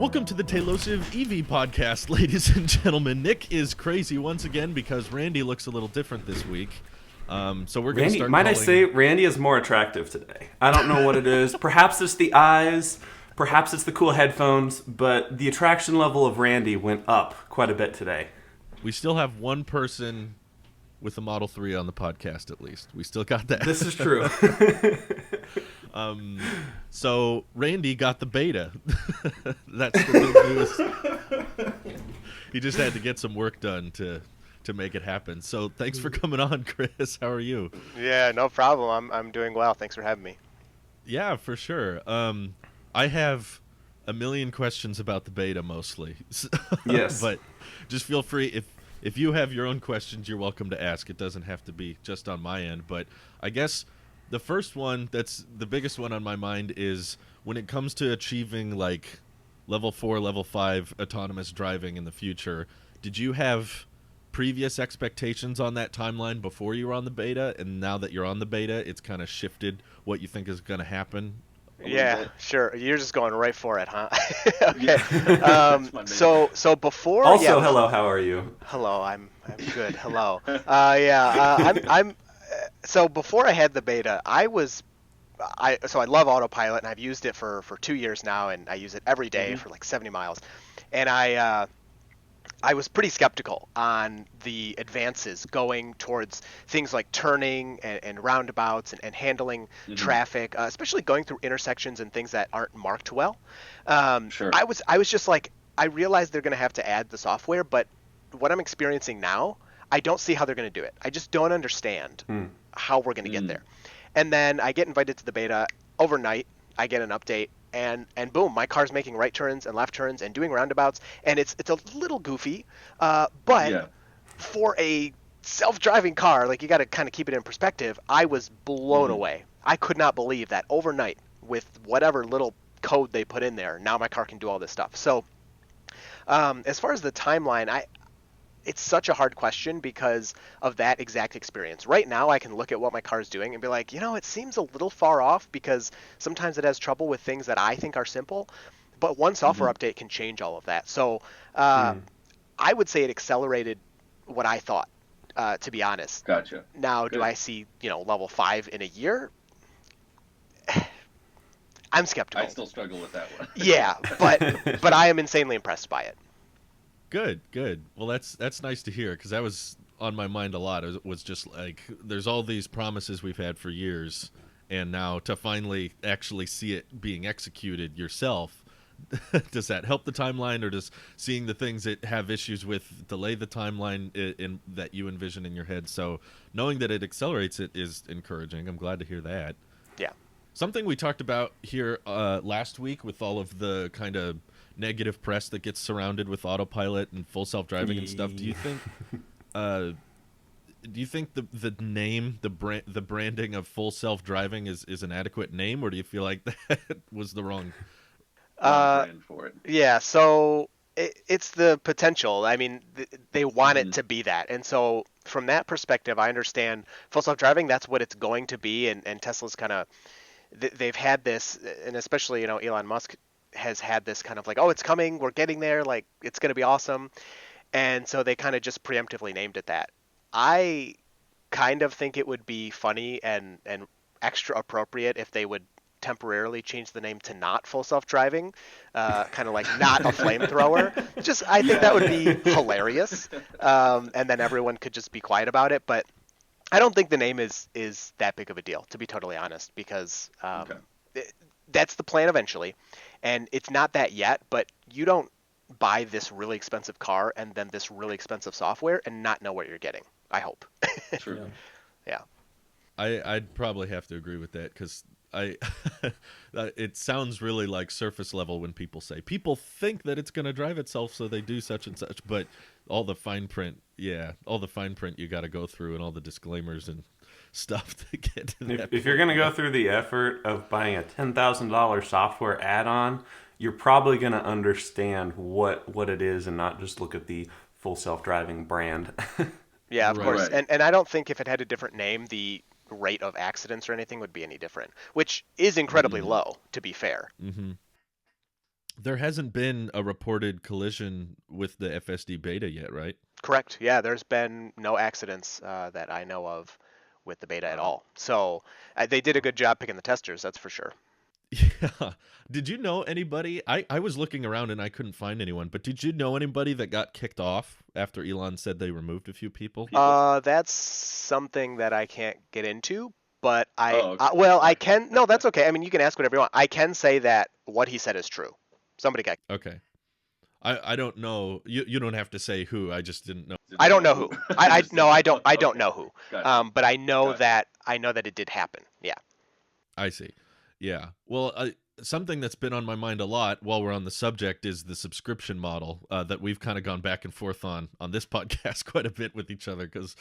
Welcome to the Tailosive EV podcast, ladies and gentlemen. Nick is crazy once again because Randy looks a little different this week. So we're going to start Might calling... I say, Randy is more attractive today. I don't know what it is. Perhaps it's the eyes, perhaps it's the cool headphones, but the attraction level of Randy went up quite a bit today. We still have one person with a Model 3 on the podcast, at least. We still got that. This is true. So Randy got the beta. That's the big news. He just had to get some work done to make it happen. So thanks for coming on, Chris. How are you? Yeah, no problem. I'm doing well. Thanks for having me. Yeah, for sure. I have a million questions about the beta mostly. Yes. But just feel free, if you have your own questions, you're welcome to ask. It doesn't have to be just on my end. But I guess the first one, that's the biggest one on my mind, is when it comes to achieving like level 4, level 5 autonomous driving in the future, did you have previous expectations on that timeline before you were on the beta, and now that you're on the beta, it's kind of shifted what you think is going to happen? Yeah, sure. You're just going right for it, huh? Okay. So before. Also, yeah, hello. How are you? Hello. I'm good. Hello. So before I had the beta, I love autopilot, and I've used it for 2 years now, and I use it every day for like 70 miles, and I was pretty skeptical on the advances going towards things like turning and roundabouts and handling traffic, especially going through intersections and things that aren't marked well. Sure. I was just like, I realized they're going to have to add the software, but what I'm experiencing now, I don't see how they're going to do it. I just don't understand how we're going to get there. And then I get invited to the beta overnight. I get an update. And boom, my car's making right turns and left turns and doing roundabouts, and it's a little goofy, but for a self-driving car, like, you got to kind of keep it in perspective. I was blown away. I could not believe that overnight, with whatever little code they put in there, now my car can do all this stuff. So as far as the timeline, it's such a hard question because of that exact experience. Right now, I can look at what my car is doing and be like, it seems a little far off because sometimes it has trouble with things that I think are simple. But one software update can change all of that. So I would say it accelerated what I thought, to be honest. Gotcha. Now, do I see, level 5 in a year? I'm skeptical. I still struggle with that one. Yeah, but I am insanely impressed by it. Good. Well, that's nice to hear, because that was on my mind a lot. It was just like, there's all these promises we've had for years, and now to finally actually see it being executed yourself, does that help the timeline, or does seeing the things that have issues with delay the timeline in that you envision in your head? So knowing that it accelerates it is encouraging. I'm glad to hear that. Yeah. Something we talked about here last week with all of the kind of negative press that gets surrounded with autopilot and full self-driving and stuff. Do you think the name, the branding of full self-driving is an adequate name, or do you feel like that was the wrong brand for it? Yeah, so it's the potential. I mean, they want it to be that. And so from that perspective, I understand full self-driving, that's what it's going to be, and Tesla's kind of, they've had this, and especially, Elon Musk has had this kind of like, oh, it's coming, we're getting there, like, it's going to be awesome. And so they kind of just preemptively named it that. I kind of think it would be funny and extra appropriate if they would temporarily change the name to not full self-driving, kind of like not a flamethrower. I think that would be hilarious. And then everyone could just be quiet about it. But I don't think the name is that big of a deal, to be totally honest, because that's the plan eventually. And it's not that yet, but you don't buy this really expensive car and then this really expensive software and not know what you're getting, I hope. True. Yeah. I'd probably have to agree with that, because it sounds really like surface level when people say, people think that it's going to drive itself, so they do such and such, but all the fine print you got to go through, and all the disclaimers and stuff to get to that. If you're going to go through the effort of buying a $10,000 software add-on, you're probably going to understand what it is and not just look at the full self-driving brand. Yeah, of course. Right. And I don't think if it had a different name, the rate of accidents or anything would be any different, which is incredibly low, to be fair. There hasn't been a reported collision with the FSD Beta yet, right? Correct. Yeah, there's been no accidents that I know of with the beta at Wow. all. So they did a good job picking the testers, that's for sure. Yeah. Did you know anybody? I was looking around and I couldn't find anyone, but did you know anybody that got kicked off after Elon said they removed a few people? That's something that I can't get into, but Oh, okay. well, I Sorry. can. No, that's okay. I mean, you can ask whatever you want. I can say that what he said is true. Somebody got. Okay. I don't know. You don't have to say who. I just didn't know. I don't know who. I Just no, didn't I don't. I don't Okay. know who. Gotcha. But I know Gotcha. that it did happen. Yeah. I see. Yeah. Well, something that's been on my mind a lot while we're on the subject is the subscription model that we've kind of gone back and forth on this podcast quite a bit with each other because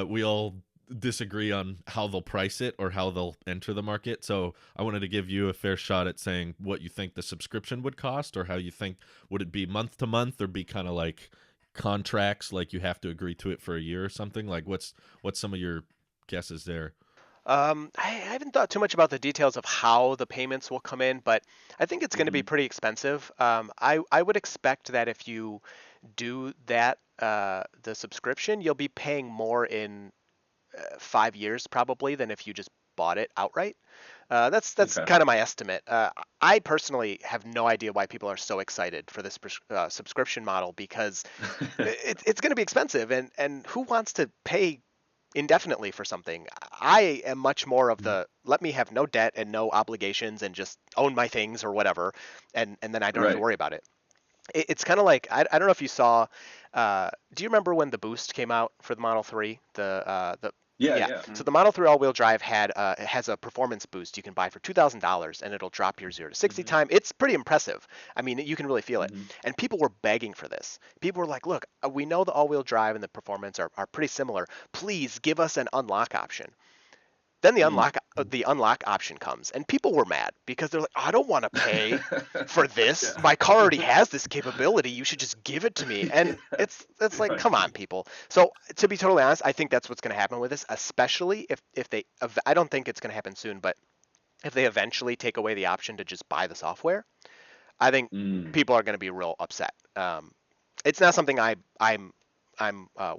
we all disagree on how they'll price it or how they'll enter the market. So I wanted to give you a fair shot at saying what you think the subscription would cost, or how you think, would it be month to month or be kind of like contracts, like you have to agree to it for a year or something? Like what's some of your guesses there? I haven't thought too much about the details of how the payments will come in, but I think it's going to be Hmm. pretty expensive. I would expect that if you do that, the subscription, you'll be paying more in 5 years probably than if you just bought it outright. That's Okay. kind of my estimate. I personally have no idea why people are so excited for this subscription model because it's going to be expensive, and who wants to pay indefinitely for something? I am much more of the let me have no debt and no obligations and just own my things or whatever, and then I don't have to Right. worry about it. It's kind of like I don't know if you saw. Do you remember when the Boost came out for the Model 3? The Yeah. yeah. Yeah. So the Model 3 all-wheel drive has a performance boost you can buy for $2,000, and it'll drop your 0 to 60 Hmm. time. It's pretty impressive. I mean, you can really feel it. Hmm. And people were begging for this. People were like, "Look, we know the all-wheel drive and the performance are pretty similar. Please give us an unlock option." Then the unlock option comes, and people were mad because they're like, "I don't want to pay for this. Yeah. My car already has this capability. You should just give it to me." And Yeah. it's like, Right. come on, people. So to be totally honest, I think that's what's going to happen with this, especially if they. I don't think it's going to happen soon, but if they eventually take away the option to just buy the software, I think Mm. people are going to be real upset. It's not something I'm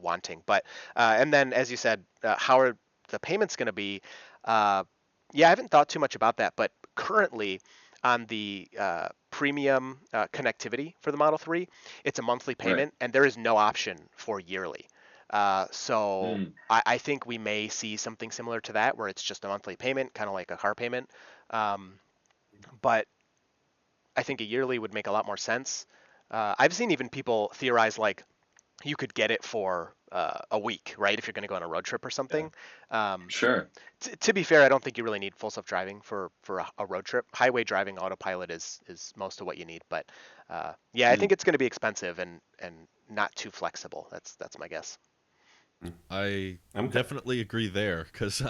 wanting, but and then as you said, how are the payments going to be? Uh, yeah, I haven't thought too much about that, but currently on the premium connectivity for the Model 3, it's a monthly Right. payment, and there is no option for yearly. So Mm. I think we may see something similar to that, where it's just a monthly payment, kind of like a car payment. Um, but I think a yearly would make a lot more sense. I've seen even people theorize like you could get it for a week, right? If you're going to go on a road trip or Yeah. something. Um, Sure. to be fair, I don't think you really need full self driving for a road trip. Highway driving, autopilot is most of what you need. But yeah, I Mm. think it's going to be expensive and not too flexible. That's my guess. I Okay. definitely agree there because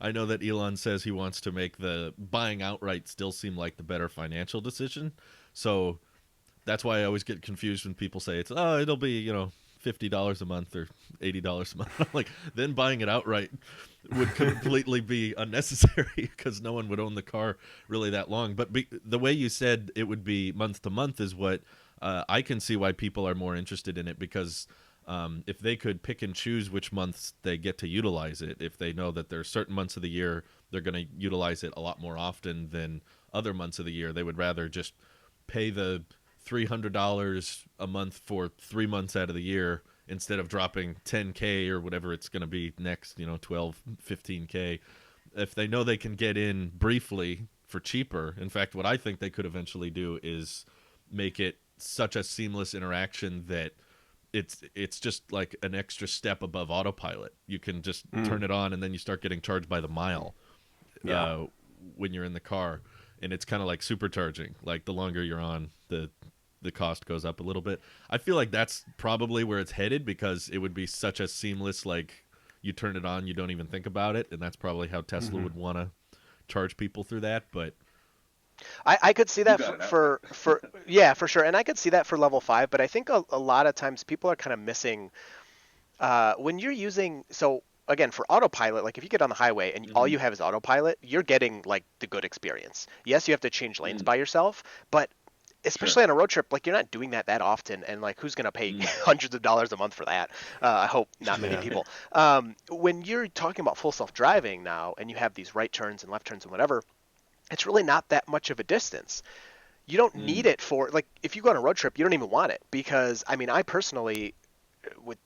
I know that Elon says he wants to make the buying outright still seem like the better financial decision. So that's why I always get confused when people say it'll be, $50 a month or $80 a month. I'm like, then buying it outright would completely be unnecessary because no one would own the car really that long. But the way you said it would be month to month is what I can see why people are more interested in it, because if they could pick and choose which months they get to utilize it, if they know that there are certain months of the year they're going to utilize it a lot more often than other months of the year, they would rather just pay the $300 a month for 3 months out of the year instead of dropping 10K or whatever it's going to be next, 12, 15K. If they know they can get in briefly for cheaper. In fact, what I think they could eventually do is make it such a seamless interaction that it's just like an extra step above autopilot. You can just turn it on and then you start getting charged by the mile Yeah. uh, when you're in the car, and it's kind of like supercharging. Like the longer you're on, the cost goes up a little bit. I feel like that's probably where it's headed because it would be such a seamless, like you turn it on, you don't even think about it, and that's probably how Tesla would want to charge people through that. But I could see You that got it for outright. yeah, for sure, and I could see that for level 5. But I think a lot of times people are kind of missing when you're using. So again, for autopilot, like if you get on the highway and all Hmm. you have is autopilot, you're getting like the good experience. Yes, you have to change lanes Mm. by yourself, but especially on a road trip, like you're not doing that often, and like who's gonna pay hundreds of dollars a month for that? I hope not many people. When you're talking about full self-driving now, and you have these right turns and left turns and whatever, it's really not that much of a distance. You don't need it for, like, if you go on a road trip, you don't even want it, because I mean, I personally,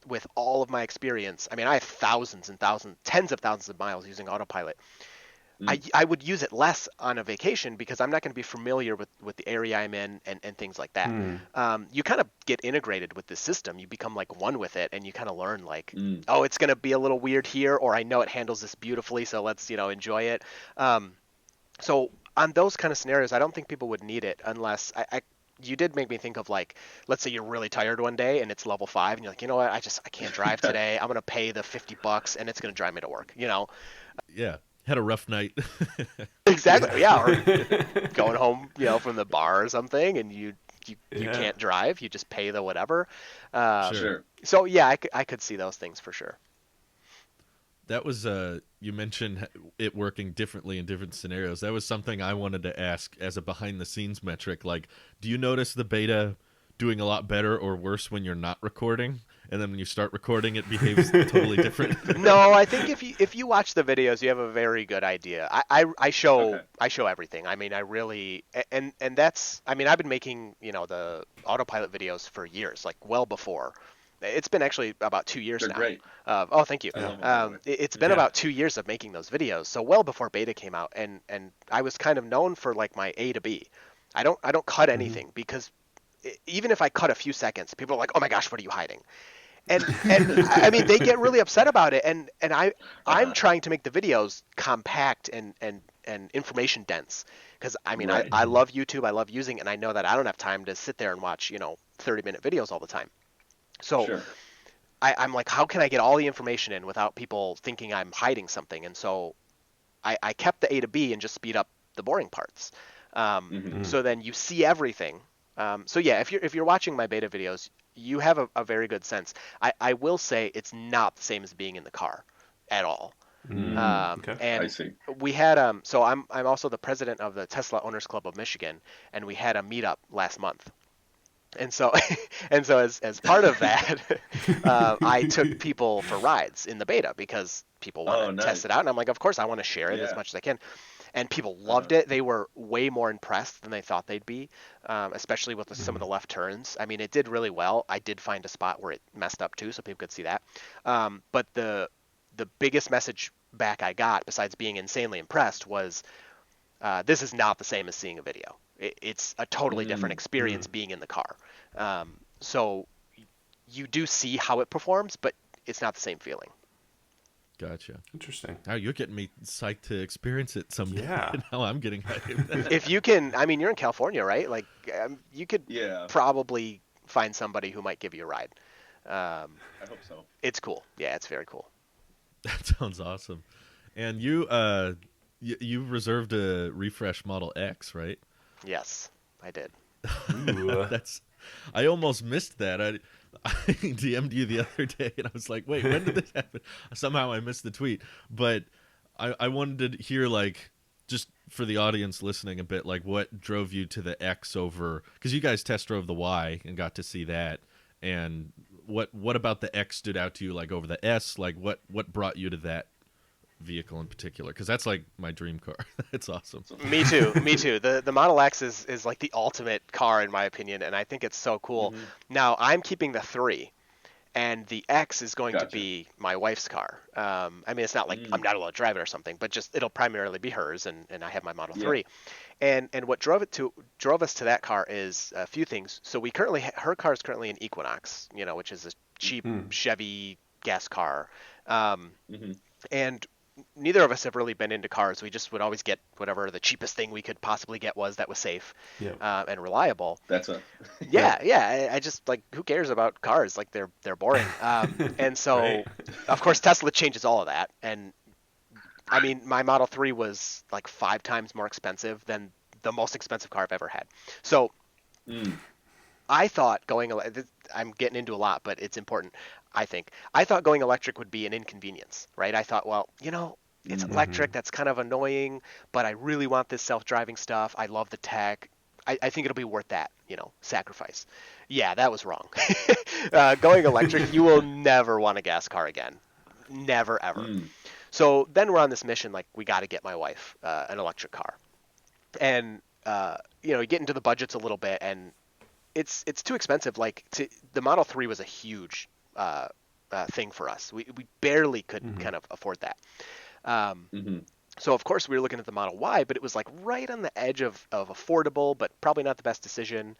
with all of my experience, I mean, I have thousands and thousands, tens of thousands of miles using autopilot. I would use it less on a vacation because I'm not going to be familiar with the area I'm in and things like that. You kind of get integrated with the system. You become like one with it, and you kind of learn like, oh, it's going to be a little weird here, or I know it handles this beautifully, so let's, enjoy it. So on those kind of scenarios, I don't think people would need it unless you did make me think of, like, let's say you're really tired one day and it's level 5 and you're like, you know what, I can't drive today. I'm going to pay the $50 and it's going to drive me to work, Yeah. Had a rough night. Exactly. Yeah. Or going home, from the bar or something, and you can't drive. You just pay the whatever. Sure. So yeah, I could see those things for sure. That was you mentioned it working differently in different scenarios. That was something I wanted to ask as a behind the scenes metric. Like, do you notice the beta doing a lot better or worse when you're not recording, and then when you start recording it behaves totally different? No, I think if you watch the videos, you have a very good idea. I show everything. I mean, I really, and that's, I mean, I've been making the autopilot videos for years, like well before. It's been actually about 2 years They're now. great. Oh, thank you. It's been about 2 years of making those videos, so well before beta came out, and I was kind of known for like my A to B. I don't cut anything because even if I cut a few seconds, people are like, "Oh my gosh, what are you hiding?" And I mean, they get really upset about it, and I'm trying to make the videos compact and information dense, because I mean, Right. I love YouTube, I love using it, and I know that I don't have time to sit there and watch 30-minute videos all the time. So Sure. I'm like, how can I get all the information in without people thinking I'm hiding something? And so I kept the A to B and just speed up the boring parts. So then you see everything. So yeah, if you're watching my beta videos, you have a very good sense. I will say it's not the same as being in the car at all. Okay. And I see. we had so I'm also the president of the Tesla Owners Club of Michigan, and we had a meetup last month. And so as part of that, I took people for rides in the beta because people want to test it out, and I'm like, of course I want to share it as much as I can. And people loved it. They were way more impressed than they thought they'd be, especially with some of the left turns. I mean, it did really well. I did find a spot where it messed up too, so people could see that. But the biggest message back I got, besides being insanely impressed, was this is not the same as seeing a video. It's a totally different experience being in the car. So you do see how it performs, but it's not the same feeling. Gotcha. Interesting. Now you're getting me psyched to experience it someday. Yeah. Now I'm getting hyped. If you can, I mean, you're in California, right? Like, you could Yeah. probably find somebody who might give you a ride. I hope so. It's cool. Yeah, it's very cool. That sounds awesome. And you you reserved a refresh Model X, right? Yes, I did. Ooh. I almost missed that. I DM'd you the other day, and I was like, wait, when did this happen? Somehow I missed the tweet. But I wanted to hear, like, just for the audience listening a bit, like, what drove you to the X over... Because you guys test drove the Y and got to see that. And what about the X stood out to you, like, over the S? Like, what brought you to that vehicle in particular? Because that's like my dream car. It's awesome. Me too. The Model X is like the ultimate car in my opinion, and I think it's so cool. Now I'm keeping the 3, and the X is going to be my wife's car. I mean, it's not like I'm not allowed to drive it or something, but just it'll primarily be hers, and I have my Model 3. And what drove us to that car is a few things. So we currently her car is currently an Equinox, which is a cheap Chevy gas car, and neither of us have really been into cars. We just would always get whatever the cheapest thing we could possibly get was that was safe and reliable. That's a Yeah. I just, like, who cares about cars? Like, they're boring. And so, of course, Tesla changes all of that. And I mean, my Model 3 was like 5 times more expensive than the most expensive car I've ever had. So I thought I'm getting into a lot, but it's important. I thought going electric would be an inconvenience, right? I thought, well, it's electric. That's kind of annoying, but I really want this self-driving stuff. I love the tech. I think it'll be worth that, sacrifice. Yeah, that was wrong. Going electric, you will never want a gas car again. Never, ever. So then we're on this mission, like, we got to get my wife an electric car. And, you get into the budgets a little bit, and it's too expensive. Like, the Model 3 was a huge thing for us. We barely could kind of afford that. So, of course, we were looking at the Model Y, but it was, like, right on the edge of affordable, but probably not the best decision.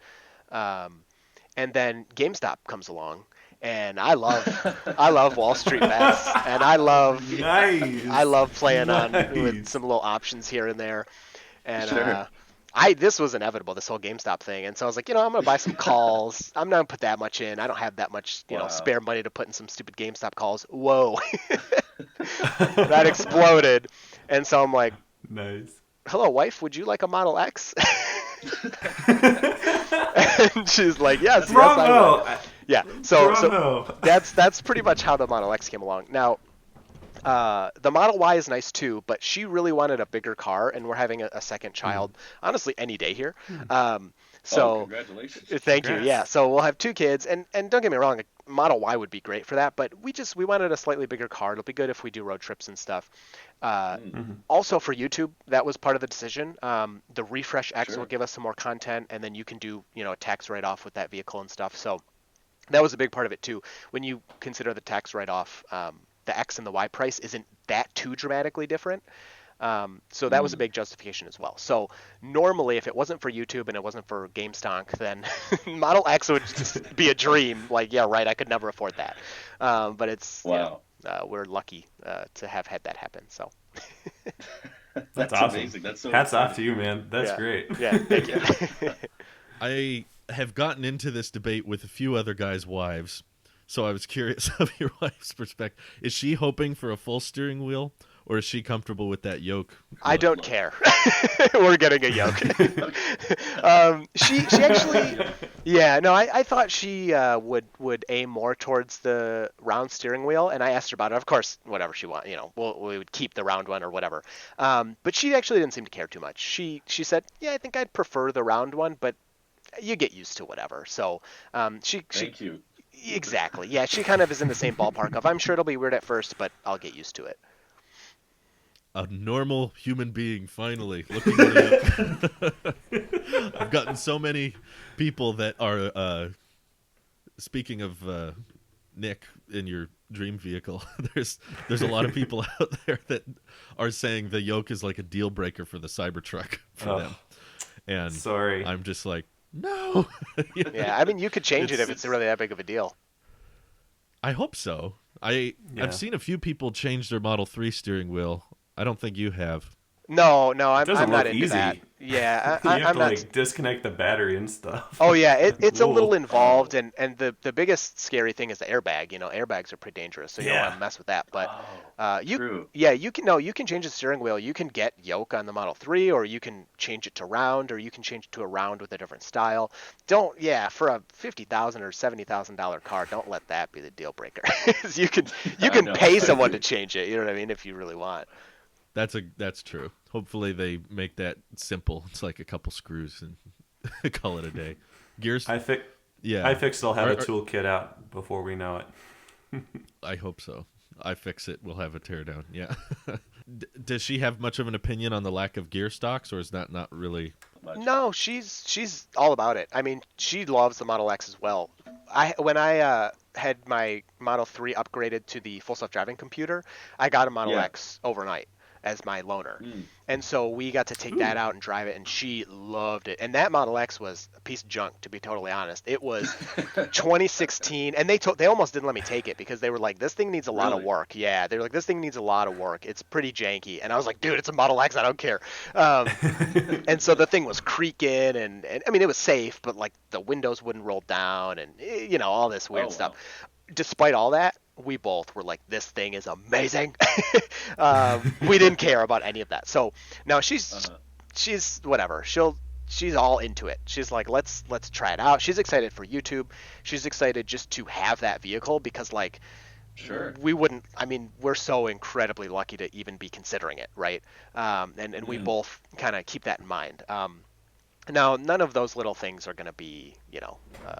And then GameStop comes along, and I love Wall Street bets, and I love playing on with some little options here and there. And Sure. This was inevitable, this whole GameStop thing. And so I was like, I'm going to buy some calls. I'm not going to put that much in. I don't have that much, spare money to put in some stupid GameStop calls. Whoa. That exploded. And so I'm like, Nice. hello, wife, would you like a Model X? And she's like, yes, Bravo! yes, I would. Yeah, so Bravo! that's pretty much how the Model X came along. Now, the Model Y is nice too, but she really wanted a bigger car, and we're having a second child, honestly, any day here. So congratulations. thank Congrats. you. Yeah, so we'll have 2 kids, and don't get me wrong, a Model Y would be great for that, but we wanted a slightly bigger car. It'll be good if we do road trips and stuff. Also for YouTube, that was part of the decision. The Refresh X will give us some more content, and then you can do a tax write-off with that vehicle and stuff. So that was a big part of it too. When you consider the tax write-off, the X and the Y price isn't that too dramatically different. So that was a big justification as well. So normally, if it wasn't for YouTube and it wasn't for GameStonk, then Model X would just be a dream. Like, yeah, right, I could never afford that. But it's, Wow. we're lucky to have had that happen. So That's That's awesome. amazing. That's so Hats off exciting. to you, man. That's Yeah. great. Yeah, thank you. I have gotten into this debate with a few other guys' wives, so I was curious of your wife's perspective. Is she hoping for a full steering wheel, or is she comfortable with that yoke? I don't care. We're getting a yoke. She actually, yeah, no, I thought she would aim more towards the round steering wheel, and I asked her about it. Of course, whatever she wants, we would keep the round one or whatever. But she actually didn't seem to care too much. She said, yeah, I think I'd prefer the round one, but you get used to whatever. So Thank you. exactly, yeah, she kind of is in the same ballpark of I'm sure it'll be weird at first, but I'll get used to it. A normal human being finally looking at it. I've gotten so many people that are speaking of Nick in your dream vehicle. There's a lot of people out there that are saying the yoke is like a deal breaker for the Cybertruck for them. And Sorry. I'm just like, no. Yeah, I mean, you could change it if it's really that big of a deal. I hope so. I've seen a few people change their Model 3 steering wheel. I don't think you have. No, It I'm doesn't not look into easy. that. Yeah, You have I'm to not. disconnect the battery and stuff. Oh yeah, it's a Cool. little involved, and the biggest scary thing is the airbag. Airbags are pretty dangerous, so you don't want to mess with that. But True. you can change the steering wheel. You can get yoke on the Model 3, or you can change it to round, or you can change it to a round with a different style. For a $50,000 or $70,000 car, don't let that be the deal breaker. you can know. pay someone to change it. You know what I mean? If you really want. That's true. Hopefully they make that simple. It's like a couple screws and call it a day. Gears. iFixit will have a Are- toolkit out before we know it. I hope so. iFixit will have a teardown. Yeah. Does she have much of an opinion on the lack of gear stocks, or is that not really? No, she's all about it. I mean, she loves the Model X as well. When I had my Model 3 upgraded to the full self-driving computer, I got a Model X overnight as my loaner. And so we got to take that out and drive it, and she loved it. And that Model X was a piece of junk, to be totally honest. It was 2016, and they almost didn't let me take it because they were like, this thing needs a lot of Really? work. Yeah, they were like, this thing needs a lot of work. It's pretty janky. And I was like, dude, it's a Model X. I don't care. And so the thing was creaking, and I mean, it was safe, but like the windows wouldn't roll down, and all this weird stuff. Despite all that, we both were like, this thing is amazing. We didn't care about any of that. So now she's whatever. She's all into it. She's like, let's try it out. She's excited for YouTube. She's excited just to have that vehicle because like, Sure. we wouldn't. I mean, we're so incredibly lucky to even be considering it, right? And we both kind of keep that in mind. Now, none of those little things are going to be,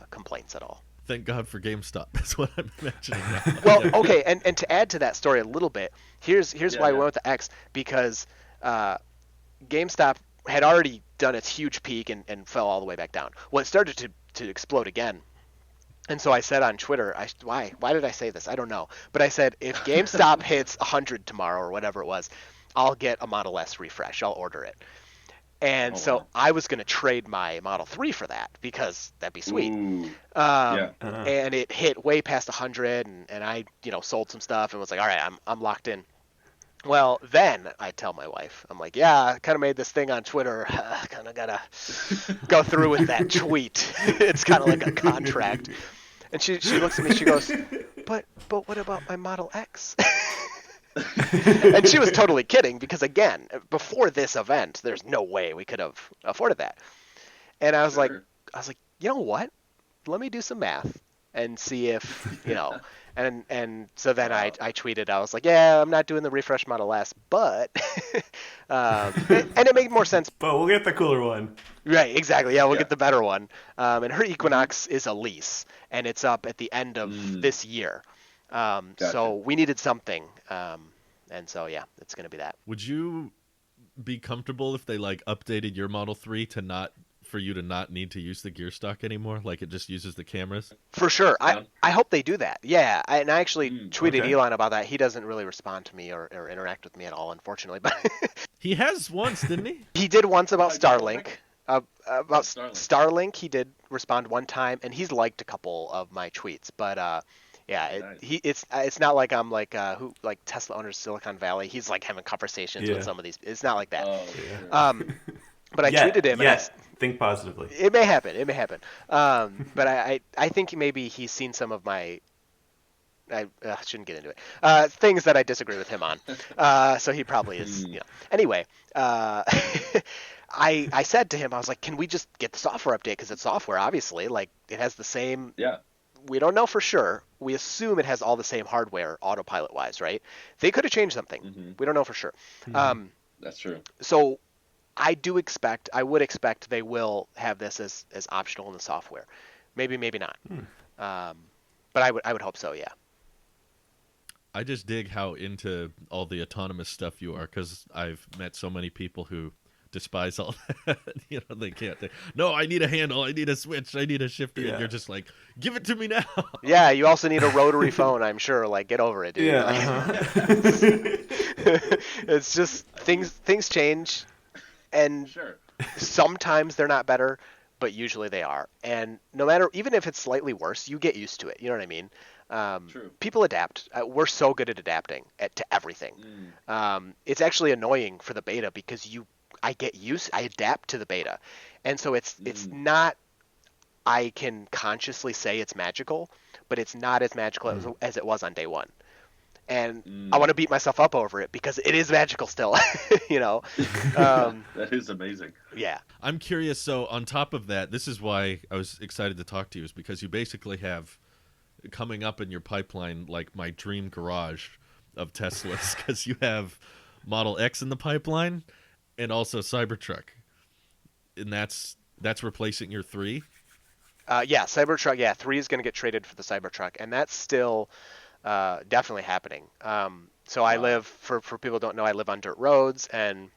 complaints at all. Thank God for GameStop. That's what I'm imagining now. Well, okay, and to add to that story a little bit, here's why we went with the X, because GameStop had already done its huge peak and fell all the way back down. Well, it started to explode again. And so I said on Twitter, why did I say this? I don't know. But I said, if GameStop hits 100 tomorrow or whatever it was, I'll get a Model S refresh. I'll order it. And I was going to trade my Model 3 for that because that'd be sweet. And it hit way past 100, and I, sold some stuff and was like, all right, I'm locked in. Well, then I tell my wife, I'm like, yeah, I kind of made this thing on Twitter. Kind of got to go through with that tweet. It's kind of like a contract. And she looks at me, she goes, but what about my Model X? And she was totally kidding because, again, before this event, there's no way we could have afforded that. And I was like, you know what? Let me do some math and see if, and so then I tweeted, I was like, yeah, I'm not doing the refresh Model S, but, and it made more sense. But we'll get the cooler one. Right, exactly. Yeah, we'll get the better one. And her Equinox is a lease, and it's up at the end of this year. Gotcha. So we needed something. And so, yeah, it's going to be that. Would you be comfortable if they updated your Model 3 for you to not need to use the gear stock anymore? Like it just uses the cameras? For sure. I hope they do that. Yeah. And I actually tweeted Elon about that. He doesn't really respond to me or interact with me at all, unfortunately. But he has once, didn't he? He did once about Starlink. About Starlink, he did respond one time, and he's liked a couple of my tweets. But it's not like I'm like Tesla owners Silicon Valley. He's like having conversations with some of these. It's not like that. Oh, sure. But I tweeted him. Yes, think positively. It may happen. But I think maybe he's seen some of my. I shouldn't get into it. Things that I disagree with him on. So he probably is. Anyway. I said to him, I was like, can we just get the software update? Because it's software, obviously. Like, it has the same... Yeah. We don't know for sure. We assume it has all the same hardware, autopilot-wise, right? They could have changed something. Mm-hmm. We don't know for sure. Mm-hmm. That's true. So I would expect they will have this as optional in the software. Maybe not. But I would hope so, yeah. I just dig how into all the autonomous stuff you are, because I've met so many people who despise all that. They can't. No, I need a handle. I need a switch. I need a shifter. Yeah. And you're just like, give it to me now. Yeah, you also need a rotary phone, I'm sure. Like, get over it, dude. Yeah. It's just things change, and sometimes they're not better, but usually they are. And no matter, even if it's slightly worse, you get used to it. You know what I mean? True. People adapt. We're so good at adapting to everything. It's actually annoying for the beta because I adapt to the beta. And so it's not, I can consciously say it's magical, but it's not as magical as it was on day one. And I want to beat myself up over it because it is magical still, That is amazing. Yeah. I'm curious. So on top of that, this is why I was excited to talk to you, is because you basically have coming up in your pipeline like my dream garage of Teslas, because you have Model X in the pipeline and also Cybertruck, and that's replacing your 3. Yeah, Cybertruck. Yeah, 3 is going to get traded for the Cybertruck, and that's still definitely happening. So I live, for people who don't know, I live on dirt roads, and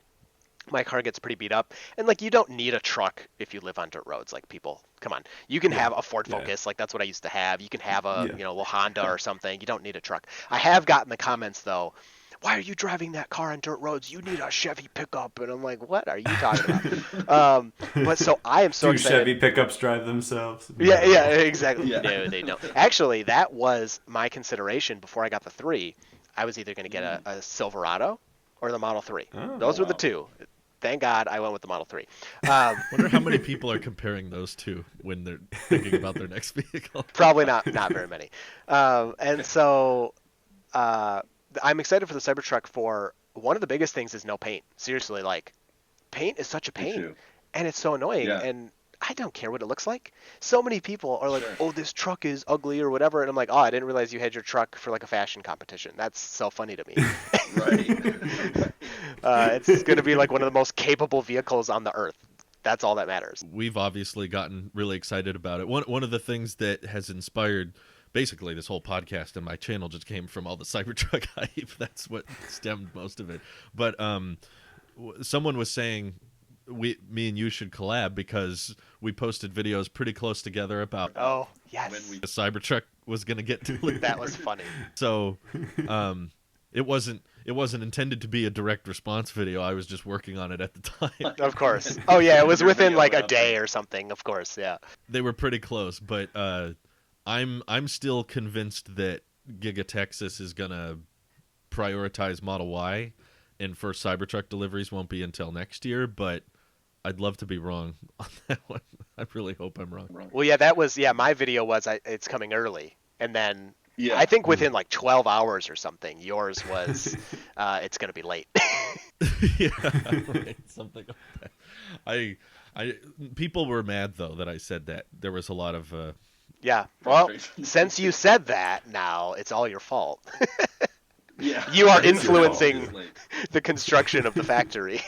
my car gets pretty beat up. And like, you don't need a truck if you live on dirt roads. Like, people, come on, you can have a Ford Focus, like that's what I used to have. You can have a little Honda or something. You don't need a truck. I have gotten the comments though, why are you driving that car on dirt roads? You need a Chevy pickup. And I'm like, what are you talking about? But so I am so excited. Chevy pickups drive themselves? Yeah, exactly. Yeah. No, they don't. Actually, that was my consideration before I got the 3. I was either going to get a Silverado or the Model 3. Those were the two. Thank God I went with the Model 3. Wonder how many people are comparing those two when they're thinking about their next vehicle. Probably not very many. And so I'm excited for the Cybertruck for one of the biggest things is no paint. Seriously, like, paint is such a pain, and it's so annoying, and I don't care what it looks like. So many people are like, oh, this truck is ugly or whatever, and I'm like, oh, I didn't realize you had your truck for like a fashion competition. That's so funny to me. Right. It's going to be like one of the most capable vehicles on the earth. that's all that matters. We've obviously gotten really excited about it. One of the things that has inspired basically this whole podcast and my channel just came from all the Cybertruck hype. That's what stemmed most of it. But someone was saying me and you should collab because we posted videos pretty close together about Oh, yes. when the Cybertruck was going to get delivered. That was funny. So it wasn't intended to be a direct response video. I was just working on it at the time. Of course. Oh, yeah, it was within like a day or something, of course, yeah. They were pretty close, but I'm still convinced that Giga Texas is going to prioritize Model Y, and first Cybertruck deliveries won't be until next year, but I'd love to be wrong on that one. I really hope I'm wrong. Well, yeah, that was, my video was it's coming early. And then Yeah. I think within like 12 hours or something, yours was it's going to be late. Yeah, right, something like that. People were mad, though, that I said that. There was a lot of... Yeah, well, Frustration. since you said that now, it's all your fault. Yeah. You are It's your fault. influencing It's late. the construction of the factory.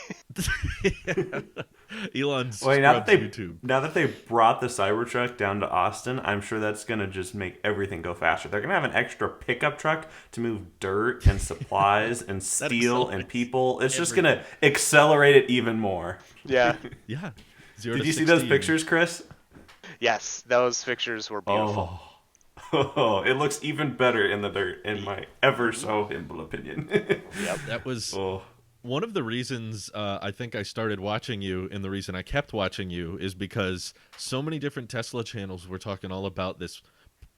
Elon's Wait, now that YouTube. they brought the Cybertruck down to Austin, I'm sure that's gonna just make everything go faster. They're gonna have an extra pickup truck to move dirt and supplies and steel and accelerates people. It's just gonna accelerate it even more. Yeah. Yeah. 0 Did to you see those 60. pictures, Chris? Yes, those pictures were beautiful. Oh, it looks even better in the dirt, in my ever so humble opinion. Yep. That was Oh. one of the reasons I think I started watching you, and the reason I kept watching you is because so many different Tesla channels were talking all about this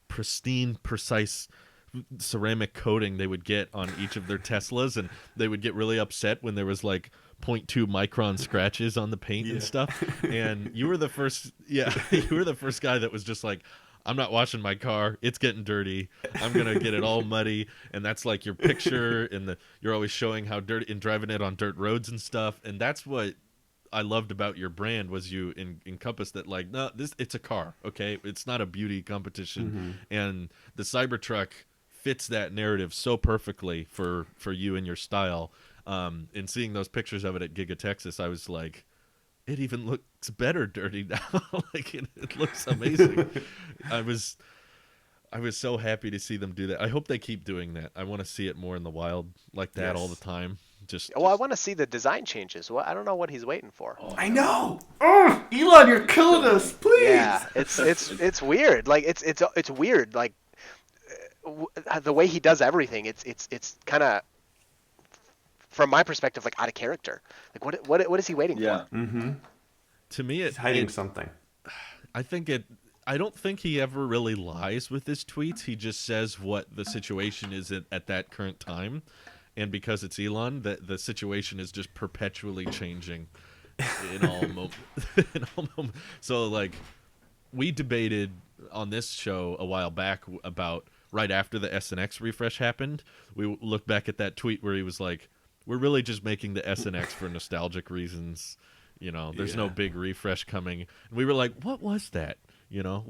pristine, precise ceramic coating they would get on each of their Teslas, and they would get really upset when there was like 0.2 micron scratches on the paint and stuff. And you were the first, you were the first guy that was just like, I'm not washing my car. It's getting dirty. I'm gonna get it all muddy. And that's like your picture, and you're always showing how dirty and driving it on dirt roads and stuff. And that's what I loved about your brand, was you encompassed that, like, no, it's a car, okay? It's not a beauty competition. And the Cybertruck fits that narrative so perfectly for you and your style. And seeing those pictures of it at Giga Texas, I was like, it even looks better dirty now. Like it looks amazing. I was so happy to see them do that. I hope they keep doing that. I want to see it more in the wild like that all the time. Well, I want to see the design changes. Well, I don't know what he's waiting for. I know. Oh, Elon, you're killing us. Please. Yeah, it's weird. Like it's weird. Like the way he does everything. It's kind of, from my perspective, like out of character. Like what is he waiting for? Mm-hmm. To me, He's hiding something. I don't think he ever really lies with his tweets. He just says what the situation is at that current time. And because it's Elon, the situation is just perpetually changing in all moments. So, like, we debated on this show a while back about right after the S and X refresh happened. We looked back at that tweet where he was like, we're really just making the S and X for nostalgic reasons. You know, there's no big refresh coming. And we were like, what was that? You know?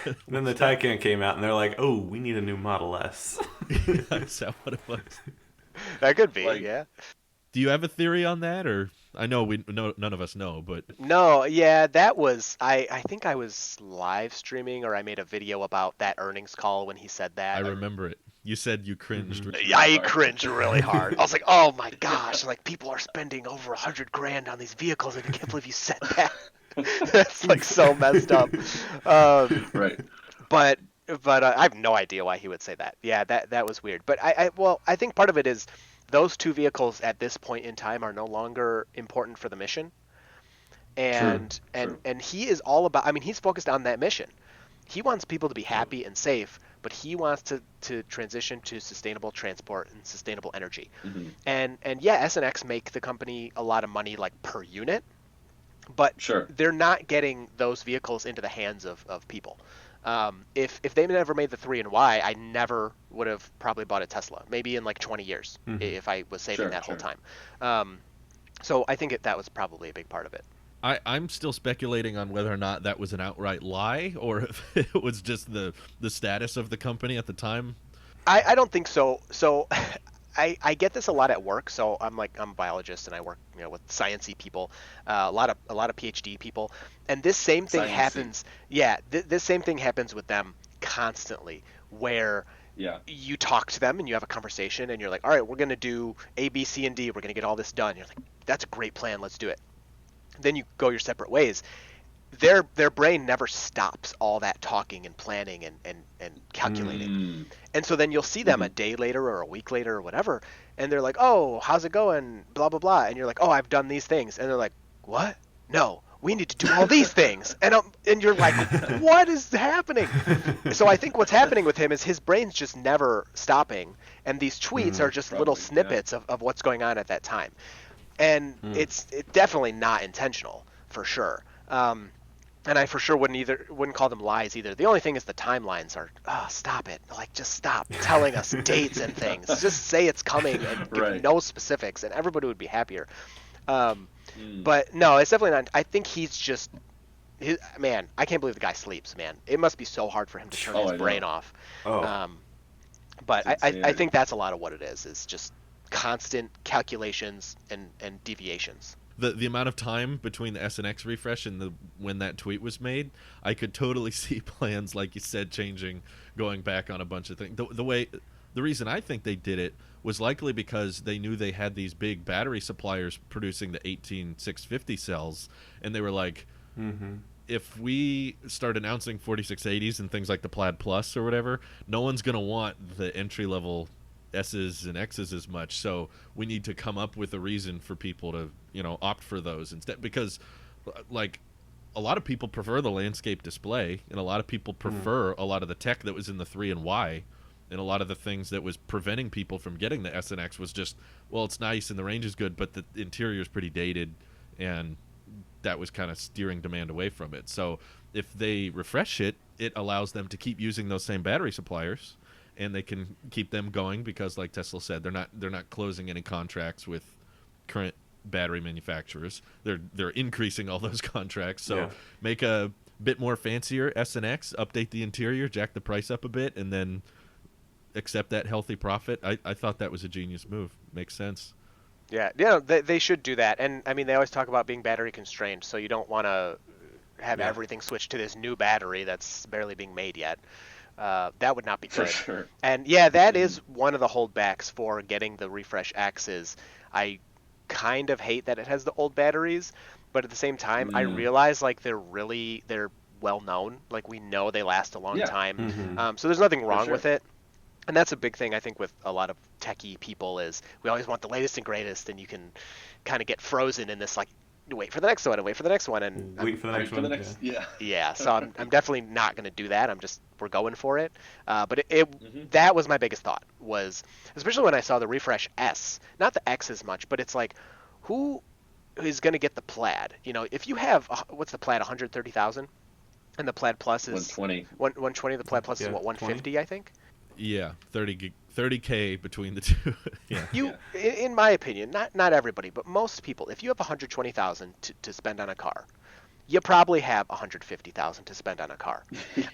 And then the Taycan came out, and they're like, oh, we need a new Model S. Is that what it was? That could be, Like- yeah. Do you have a theory on that? Or I know none of us know, but No, yeah, that was I think I was live streaming, or I made a video about that earnings call when he said that. I remember it. You said you cringed. I cringed really hard. I was like, "Oh my gosh!" Like, people are spending over $100,000 on these vehicles, and I can't believe you said that. That's like so messed up. Right. But I have no idea why he would say that. Yeah, that was weird. But I think part of it is those two vehicles at this point in time are no longer important for the mission. And True. and he is all about, I mean, he's focused on that mission. He wants people to be happy and safe, but he wants to transition to sustainable transport and sustainable energy. Mhm. And yeah, S and X make the company a lot of money, like, per unit, but Sure. they're not getting those vehicles into the hands of people. If they never made the 3 and Y, I never would have probably bought a Tesla. Maybe in like 20 years, if I was saving Sure, that whole sure. time. So I think that was probably a big part of it. I'm still speculating on whether or not that was an outright lie, or if it was just the status of the company at the time. I don't think so. So I get this a lot at work. So I'm a biologist and I work with sciencey people, a lot of PhD people, and this same thing Sciencey. happens. Yeah, this same thing happens with them constantly, where you talk to them and you have a conversation and you're like, all right, we're gonna do A, B, C, and D. We're gonna get all this done. You're like, that's a great plan. Let's do it. Then you go your separate ways. Their brain never stops all that talking and planning and calculating. And so then you'll see them a day later or a week later or whatever, and they're like, oh, how's it going? Blah, blah, blah. And you're like, oh, I've done these things. And they're like, what? No, we need to do all these things. And you're like, what is happening? So I think what's happening with him is his brain's just never stopping, and these tweets are just little snippets of what's going on at that time. And it's definitely not intentional, for sure. And I for sure wouldn't call them lies either. The only thing is the timelines are, stop it. Like, just stop telling us dates and things. Just say it's coming and give no specifics, and everybody would be happier. But no, it's definitely not. I think he's just, man, I can't believe the guy sleeps, man. It must be so hard for him to turn his brain off. But I think that's a lot of what it is just constant calculations and deviations. The amount of time between the S and X refresh and when that tweet was made, I could totally see plans, like you said, changing, going back on a bunch of things. The reason I think they did it was likely because they knew they had these big battery suppliers producing the 18650 cells, and they were like, if we start announcing 4680s and things like the Plaid Plus or whatever, no one's going to want the entry level S's and X's as much, so we need to come up with a reason for people to opt for those instead, because like a lot of people prefer the landscape display, and a lot of people prefer a lot of the tech that was in the 3 and Y, and a lot of the things that was preventing people from getting the S and X was just, well, it's nice and the range is good, but the interior is pretty dated, and that was kind of steering demand away from it. So if they refresh it, it allows them to keep using those same battery suppliers, and they can keep them going because, like Tesla said, they're not closing any contracts with current battery manufacturers. They're increasing all those contracts. So make a bit more fancier S and X, update the interior, jack the price up a bit, and then accept that healthy profit. I thought that was a genius move. Makes sense. Yeah, they should do that. And I mean, they always talk about being battery constrained, so you don't want to have everything switched to this new battery that's barely being made yet. That would not be good. For sure. And that is one of the holdbacks for getting the Refresh X is I kind of hate that it has the old batteries, but at the same time I realize like they're well known. Like we know they last a long time. So there's nothing wrong with it. And that's a big thing I think with a lot of techie people is we always want the latest and greatest, and you can kind of get frozen in this like wait for the next one and wait for the next one and wait for the next one. Yeah. So I'm definitely not going to do that. We're going for it. But that was my biggest thought, was especially when I saw the Refresh S, not the X as much, but it's like, who is going to get the Plaid? If you have what's the Plaid, 130,000, and the Plaid Plus is 120. 120. The Plaid Plus is what, 150, I think. Yeah, 30K between the two. In my opinion, not everybody, but most people, if you have 120,000 to spend on a car, you probably have 150,000 to spend on a car.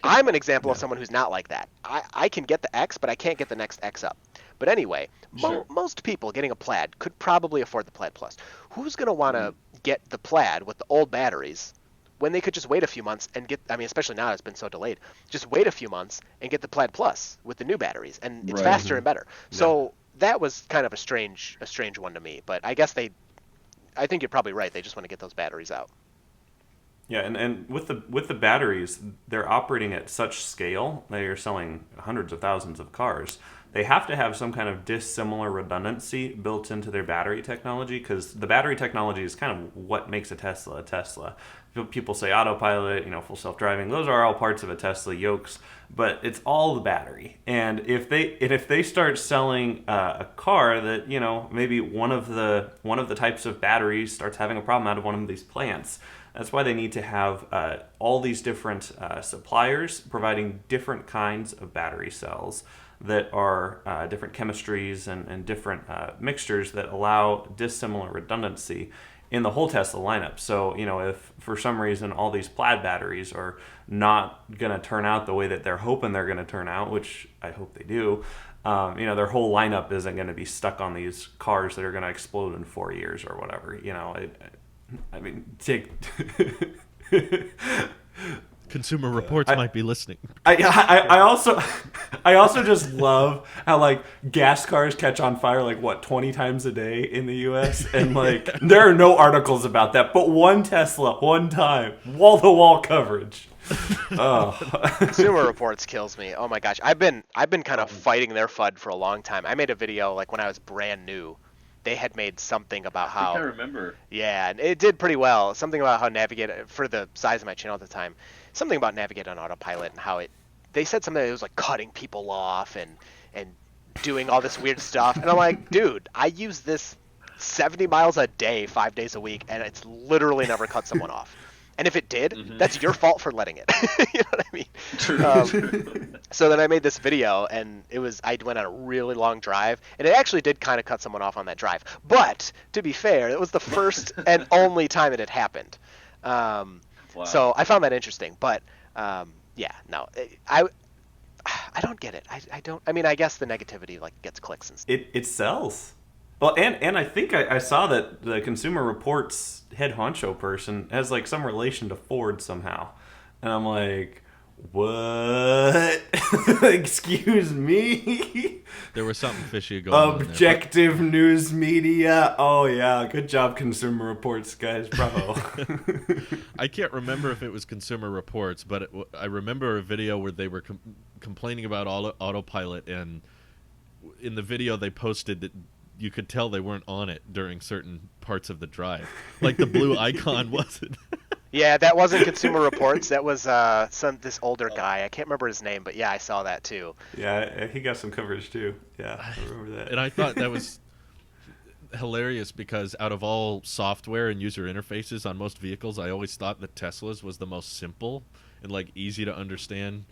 I'm an example of someone who's not like that. I can get the X, but I can't get the next X up. But anyway, most people getting a Plaid could probably afford the Plaid Plus. Who's going to want to get the Plaid with the old batteries when they could just wait a few months and especially now it's been so delayed, just wait a few months and get the Plaid Plus with the new batteries, and it's faster and better. So that was kind of a strange one to me, but I guess I think you're probably right. They just want to get those batteries out. Yeah, and with the batteries, they're operating at such scale. They are selling hundreds of thousands of cars. They have to have some kind of dissimilar redundancy built into their battery technology, because the battery technology is kind of what makes a Tesla a Tesla. People say autopilot, full self-driving. Those are all parts of a Tesla, Yokes, but it's all the battery. And if they start selling a car that maybe one of the types of batteries starts having a problem out of one of these plants, that's why they need to have all these different suppliers providing different kinds of battery cells that are different chemistries and different mixtures that allow dissimilar redundancy. in the whole Tesla lineup. So, if for some reason all these plaid batteries are not going to turn out the way that they're hoping they're going to turn out, which I hope they do, their whole lineup isn't going to be stuck on these cars that are going to explode in 4 years or whatever. Take... Consumer Reports might be listening. I also just love how like gas cars catch on fire 20 times a day in the U.S. and there are no articles about that, but one Tesla, one time, wall to wall coverage. Oh. Consumer Reports kills me. Oh my gosh, I've been kind of fighting their FUD for a long time. I made a video when I was brand new. They had made something about how... I remember. Yeah, and it did pretty well. Something about how navigate, for the size of my channel at the time, something about navigate on autopilot and how they said something that was cutting people off and doing all this weird stuff. And I'm like, dude, I use this 70 miles a day, 5 days a week, and it's literally never cut someone off. And if it did, that's your fault for letting it. You know what I mean? True. So then I made this video, and I went on a really long drive, and it actually did kind of cut someone off on that drive. But to be fair, it was the first and only time it had happened. Wow. So I found that interesting. But I don't get it. I don't. I mean, I guess the negativity gets clicks and stuff. It sells. Well, and I think I saw that the Consumer Reports head honcho person has some relation to Ford somehow, and I'm like, what? Excuse me? There was something fishy going on there. Objective news media. Oh yeah, good job, Consumer Reports guys. Bravo. I can't remember if it was Consumer Reports, but I remember a video where they were complaining about autopilot, and in the video they posted that you could tell they weren't on it during certain parts of the drive. The blue icon wasn't. Yeah, that wasn't Consumer Reports. That was this older guy. I can't remember his name, but yeah, I saw that too. Yeah, he got some coverage too. Yeah, I remember that. And I thought that was hilarious because out of all software and user interfaces on most vehicles, I always thought that Tesla's was the most simple and easy to understand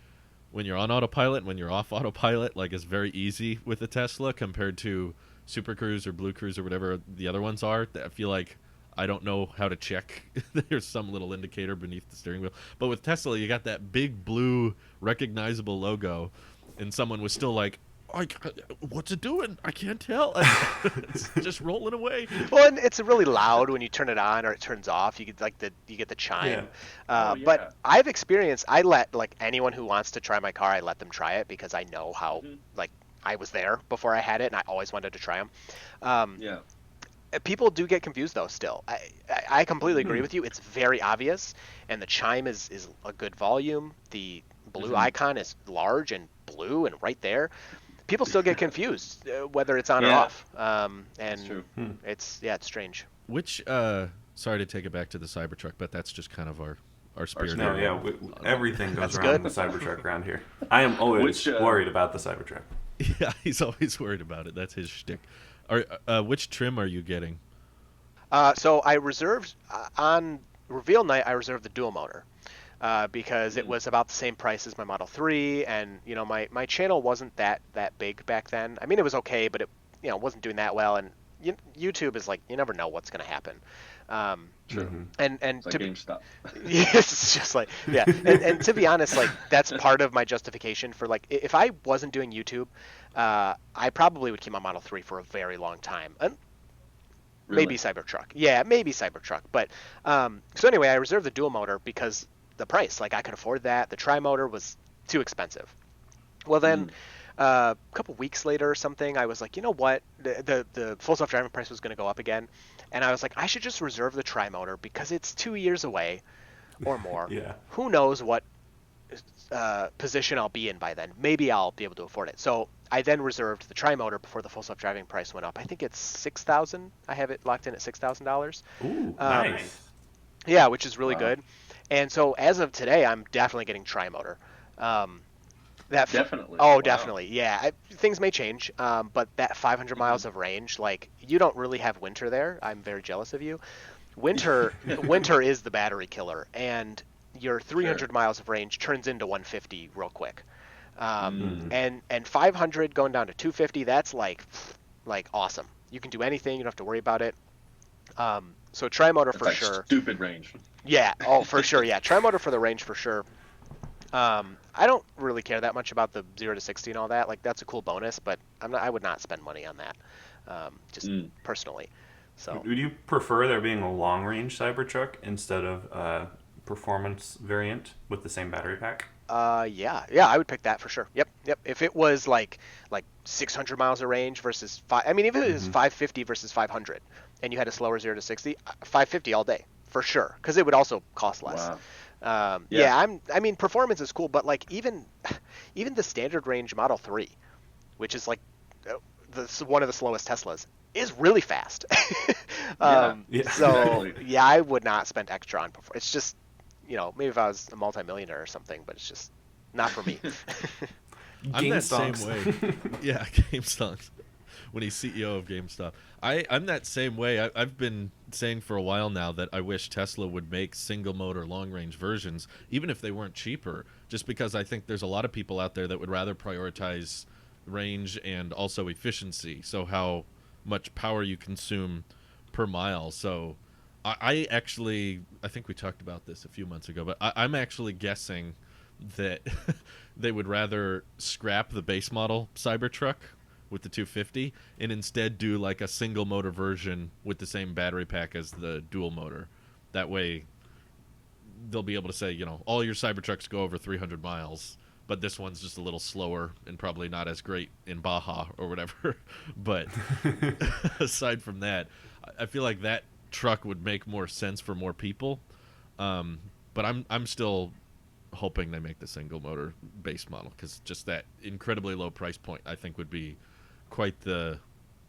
when you're on autopilot. When you're off autopilot, it's very easy with a Tesla compared to Super Cruise or Blue Cruise or whatever the other ones are. I feel like I don't know how to check. There's some little indicator beneath the steering wheel. But with Tesla, you got that big blue recognizable logo, and someone was still like, what's it doing? I can't tell. It's just rolling away. Well, and it's really loud when you turn it on or it turns off. You get you get the chime. Yeah. Yeah. But I've experienced. I let anyone who wants to try my car, I let them try it because I know how I was there before I had it, and I always wanted to try them. Yeah. People do get confused though. Still, I completely agree with you. It's very obvious, and the chime is a good volume. The blue icon is large and blue and right there. People still get confused whether it's on or off. And That's true. it's strange. Which sorry to take it back to the Cybertruck, but that's just kind of our spirit. No, yeah, everything goes That's around good. the Cybertruck around here. I am always worried about the Cybertruck. Yeah, he's always worried about it. That's his shtick. Which trim are you getting? So I reserved on reveal night. I reserved the dual motor because it was about the same price as my Model 3, and my channel wasn't that big back then. I mean, it was okay, but it wasn't doing that well. And YouTube is you never know what's going to happen. True. And It's like GameStop. it's just and to be honest, that's part of my justification for if I wasn't doing YouTube, I probably would keep my Model 3 for a very long time. Really? Maybe Cybertruck. Yeah, maybe Cybertruck. But so anyway, I reserved the dual motor because the price, I could afford that. The tri-motor was too expensive. Well, then a couple weeks later or something, I was like, you know what? The full self-driving price was going to go up again. And I was like, I should just reserve the tri-motor because it's 2 years away or more. Yeah. Who knows what position I'll be in by then. Maybe I'll be able to afford it. So I then reserved the tri-motor before the full self-driving price went up. I think it's $6,000. I have it locked in at $6,000. Ooh, nice. Yeah, which is really Wow. good. And so as of today, I'm definitely getting tri-motor. Definitely. Oh, Wow. definitely. Yeah, things may change, but that 500 miles of range, you don't really have winter there. I'm very jealous of you. Winter is the battery killer, and your 300 miles of range turns into 150 real quick. And 500 going down to 250, that's like awesome. You can do anything. You don't have to worry about it. So tri-motor That's for like sure. stupid range. Yeah. Oh, for sure. Yeah. Tri-motor for the range for sure. I don't really care that much about the 0 to 60 and all that. Like that's a cool bonus, but I would not spend money on that. Just personally. So. Would you prefer there being a long-range Cybertruck instead of a performance variant with the same battery pack? Yeah, I would pick that for sure. Yep. If it was like 600 miles of range versus I mean, even if it was 550 versus 500, and you had a slower 0 to 60, 550 all day for sure, because it would also cost less. Wow. I mean, performance is cool, but like even the standard range Model 3, which is like one of the slowest Teslas, is really fast. Yeah, So exactly. yeah, I would not spend extra on performance. It's just, maybe if I was a multimillionaire or something, but it's just not for me. I'm that same GameStonks. way. Yeah, GameStonks. When he's CEO of GameStop. I'm that same way. I've been saying for a while now that I wish Tesla would make single motor long range versions, even if they weren't cheaper, just because I think there's a lot of people out there that would rather prioritize range and also efficiency. So how much power you consume per mile. So I actually, I think we talked about this a few months ago, but I'm actually guessing that they would rather scrap the base model Cybertruck with the 250 and instead do like a single motor version with the same battery pack as the dual motor. That way they'll be able to say, all your Cybertrucks go over 300 miles, but this one's just a little slower and probably not as great in Baja or whatever. But aside from that, I feel like that truck would make more sense for more people. But I'm still hoping they make the single motor base model, because just that incredibly low price point I think would be quite the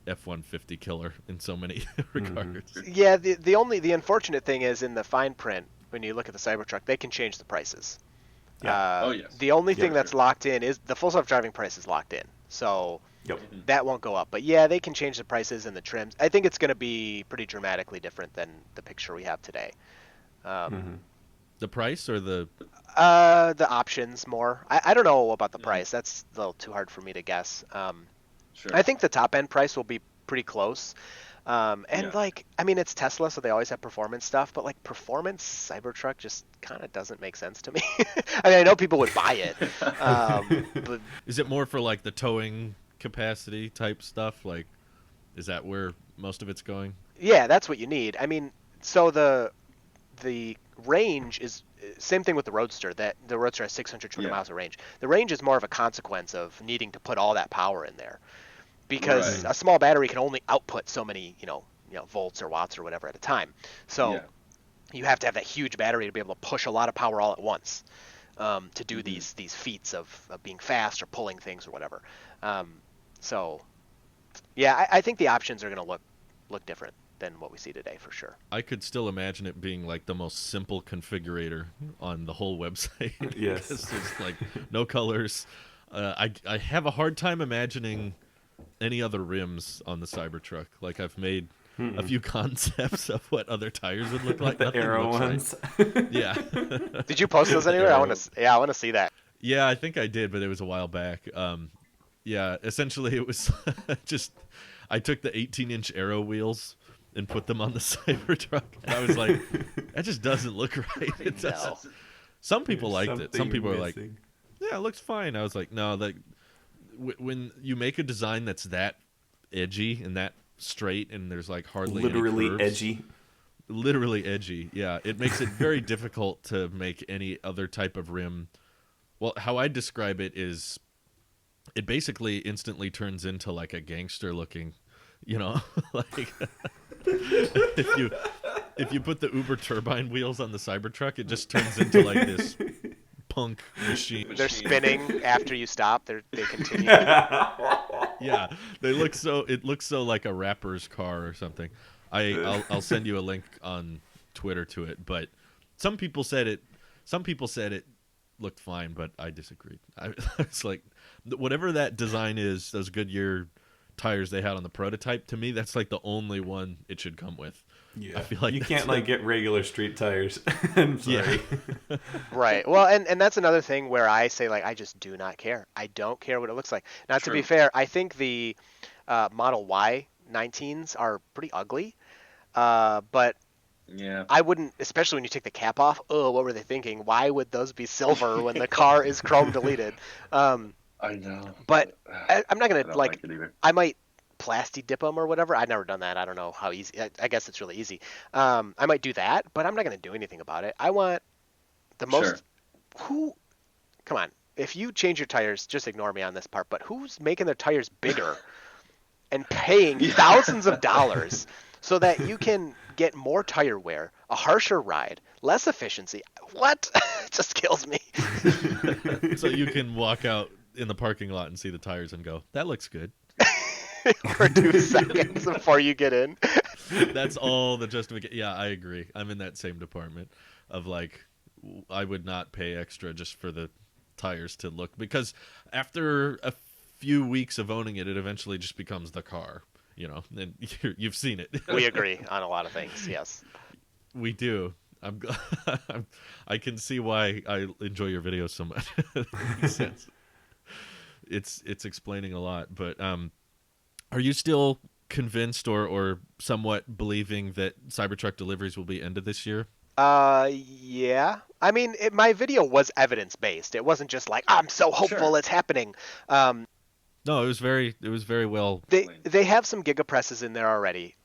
F-150 killer in so many regards. Yeah, the unfortunate thing is in the fine print when you look at the Cybertruck, they can change the prices. Yeah. Oh, yes. The only thing Yeah, that's sure. locked in is the full self-driving price is locked in, so Yep. that won't go up. But yeah, they can change the prices and the trims. I think it's going to be pretty dramatically different than the picture we have today. The price or the The options more. I don't know about the price. That's a little too hard for me to guess. Sure. I think the top end price will be pretty close. And Yeah. I mean, it's Tesla, so they always have performance stuff, but like performance Cybertruck just kind of doesn't make sense to me. I mean, I know people would buy it, but is it more for like the towing capacity type stuff? Like, is that where most of it's going? yeah, that's what you need. I mean, so the range is same thing with the Roadster. That the Roadster has 600 miles of range. The range is more of a consequence of needing to put all that power in there, because Right. a small battery can only output so many, volts or watts or whatever at a time. So Yeah. you have to have that huge battery to be able to push a lot of power all at once, to do these feats of being fast or pulling things or whatever. So yeah, I think the options are going to look different than what we see today for sure. I could still imagine it being like the most simple configurator on the whole website. Yes. Because there's like no colors. I have a hard time imagining any other rims on the Cybertruck. Like I've made a few concepts of what other tires would look like. The Nothing arrow looks ones. right. Yeah. Did you post those anywhere? I want to see that. Yeah, I think I did, but it was a while back. Yeah, essentially it was just I took the 18-inch arrow wheels and put them on the Cybertruck. And I was like, that just doesn't look right. It doesn't. No. Some people liked it. Some Something people were like, missing. yeah, it looks fine. I was like, no, like when you make a design that's that edgy and that straight and there's like hardly any Literally curves, edgy. literally edgy. Yeah, it makes it very difficult to make any other type of rim. Well, how I describe it is it basically instantly turns into like a gangster looking, like if you put the Uber turbine wheels on the Cybertruck, it just turns into like this punk machine. They're spinning after you stop. They continue. Yeah, they look so. It looks so like a rapper's car or something. I'll send you a link on Twitter to it. But some people said it. Some people said it looked fine, but I disagreed. It's like whatever that design is, those Goodyear tires they had on the prototype. To me, that's like the only one it should come with. Yeah. I feel like you that's can't like get regular street tires. I'm sorry. Yeah. Right. Well, and that's another thing where I say, like, I just do not care. I don't care what it looks like. Now, to be True. fair, I think the Model Y 19s are pretty ugly, but Yeah. I wouldn't, especially when you take the cap off. Oh, what were they thinking? Why would those be silver when the car is chrome deleted? I know. But I'm not I gonna don't like. like it either. I might plasti dip them or whatever. I've never done that. I don't know how easy. I guess it's really easy. I might do that, but I'm not gonna do anything about it. I want the most. Sure. Who? Come on. If you change your tires, just ignore me on this part. But who's making their tires bigger and paying thousands of dollars so that you can get more tire wear, a harsher ride, less efficiency? What? It just kills me. So you can walk out in the parking lot and see the tires and go, that looks good. For 2 seconds before you get in. That's all the justification. Yeah, I agree. I'm in that same department of like, I would not pay extra just for the tires to look, because after a few weeks of owning it, it eventually just becomes the car, you know, and you've seen it. We agree on a lot of things, yes. We do. I can see why I enjoy your videos so much. Makes sense. It's explaining a lot, but are you still convinced or somewhat believing that Cybertruck deliveries will be ended this year? Yeah. I mean, my video was evidence-based. It wasn't just like, I'm so hopeful it's happening. No, it was very well. They have some gigapresses in there already.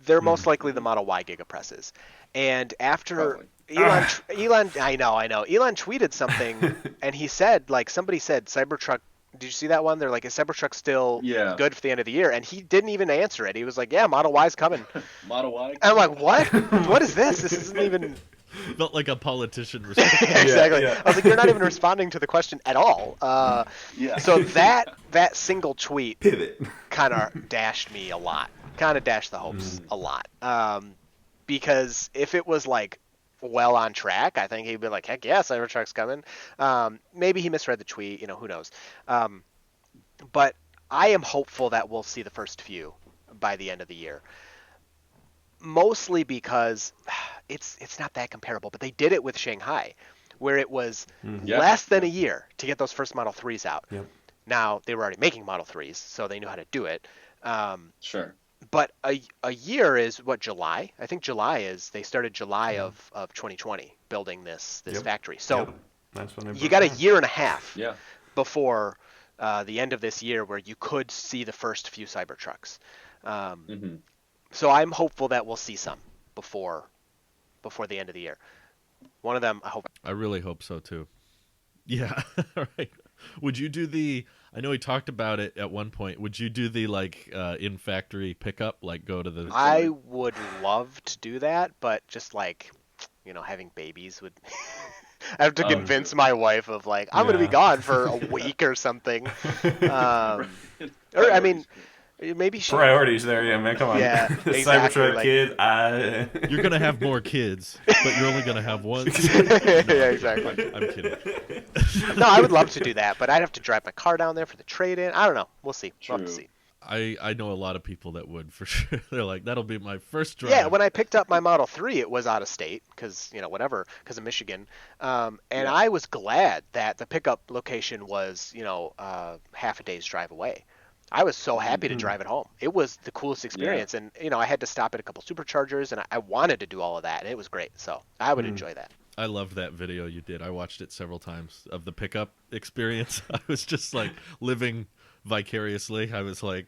They're most likely the Model Y gigapresses. And after Elon, I know. Elon tweeted something, and he said, like, somebody said, Cybertruck. Did you see that one? They're like, is Cybertruck still good for the end of the year? And he didn't even answer it. He was like, yeah, Model Y's coming. Model Y? And I'm like, what? What is this? This isn't even... Felt like a politician responding. Exactly. I was like, you're not even responding to the question at all. So that single tweet kind of dashed me a lot. Kind of dashed the hopes a lot. Because if it was like well on track, I think he'd be like, heck yeah, Cybertruck's coming. Maybe he misread the tweet, you know, who knows. But I am hopeful that we'll see the first few by the end of the year. Mostly because it's not that comparable, but they did it with Shanghai, where it was less than a year to get those first Model 3s out. Yep. Now, they were already making Model 3s, so they knew how to do it. Sure. But a year is what, July? I think July is, they started July of 2020 building this factory. So that's when you got a year and a half before the end of this year where you could see the first few Cybertrucks. So I'm hopeful that we'll see some before the end of the year. One of them, I hope. I really hope so too. Yeah. All right. Would you do I know he talked about it at one point. Would you do the in factory pickup, like go to the? I would love to do that, but just like, you know, having babies would. I have to convince my wife of like, I'm going to be gone for a week or something. Or I mean. Maybe priorities there, yeah, man. Come on, yeah, the exactly, Cybertruck kid. You're gonna have more kids, but you're only gonna have one. Yeah, exactly. I'm kidding. No, I would love to do that, but I'd have to drive my car down there for the trade-in. I don't know. We'll see. We'll have to see. I know a lot of people that would for sure. They're like, that'll be my first drive. Yeah, when I picked up my Model 3, it was out of state because, you know, whatever, because of Michigan. And I was glad that the pickup location was, you know, half a day's drive away. I was so happy to drive it home. It was the coolest experience. And, you know, I had to stop at a couple Superchargers, and I wanted to do all of that, and it was great. So I would enjoy that. I loved that video you did. I watched it several times of the pickup experience. I was just like living vicariously. I was like,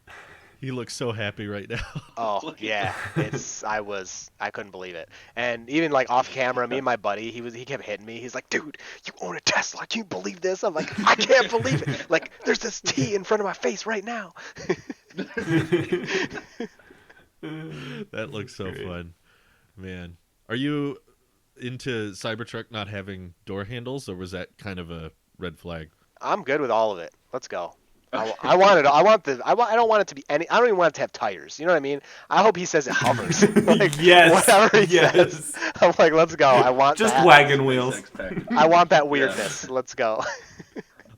he looks so happy right now. Oh yeah, I couldn't believe it. And even like off camera, me and my buddy, he kept hitting me. He's like, dude, you own a Tesla? Can you believe this? I'm like, I can't believe it. Like, there's this T in front of my face right now. That looks so fun, man. Are you into Cybertruck not having door handles, or was that kind of a red flag? I'm good with all of it. Let's go. I don't want it to be I don't even want it to have tires. You know what I mean? I hope he says it hovers. Like, yes. Whatever he says. I'm like, let's go. I want just that. wagon wheels. I want that weirdness. Let's go.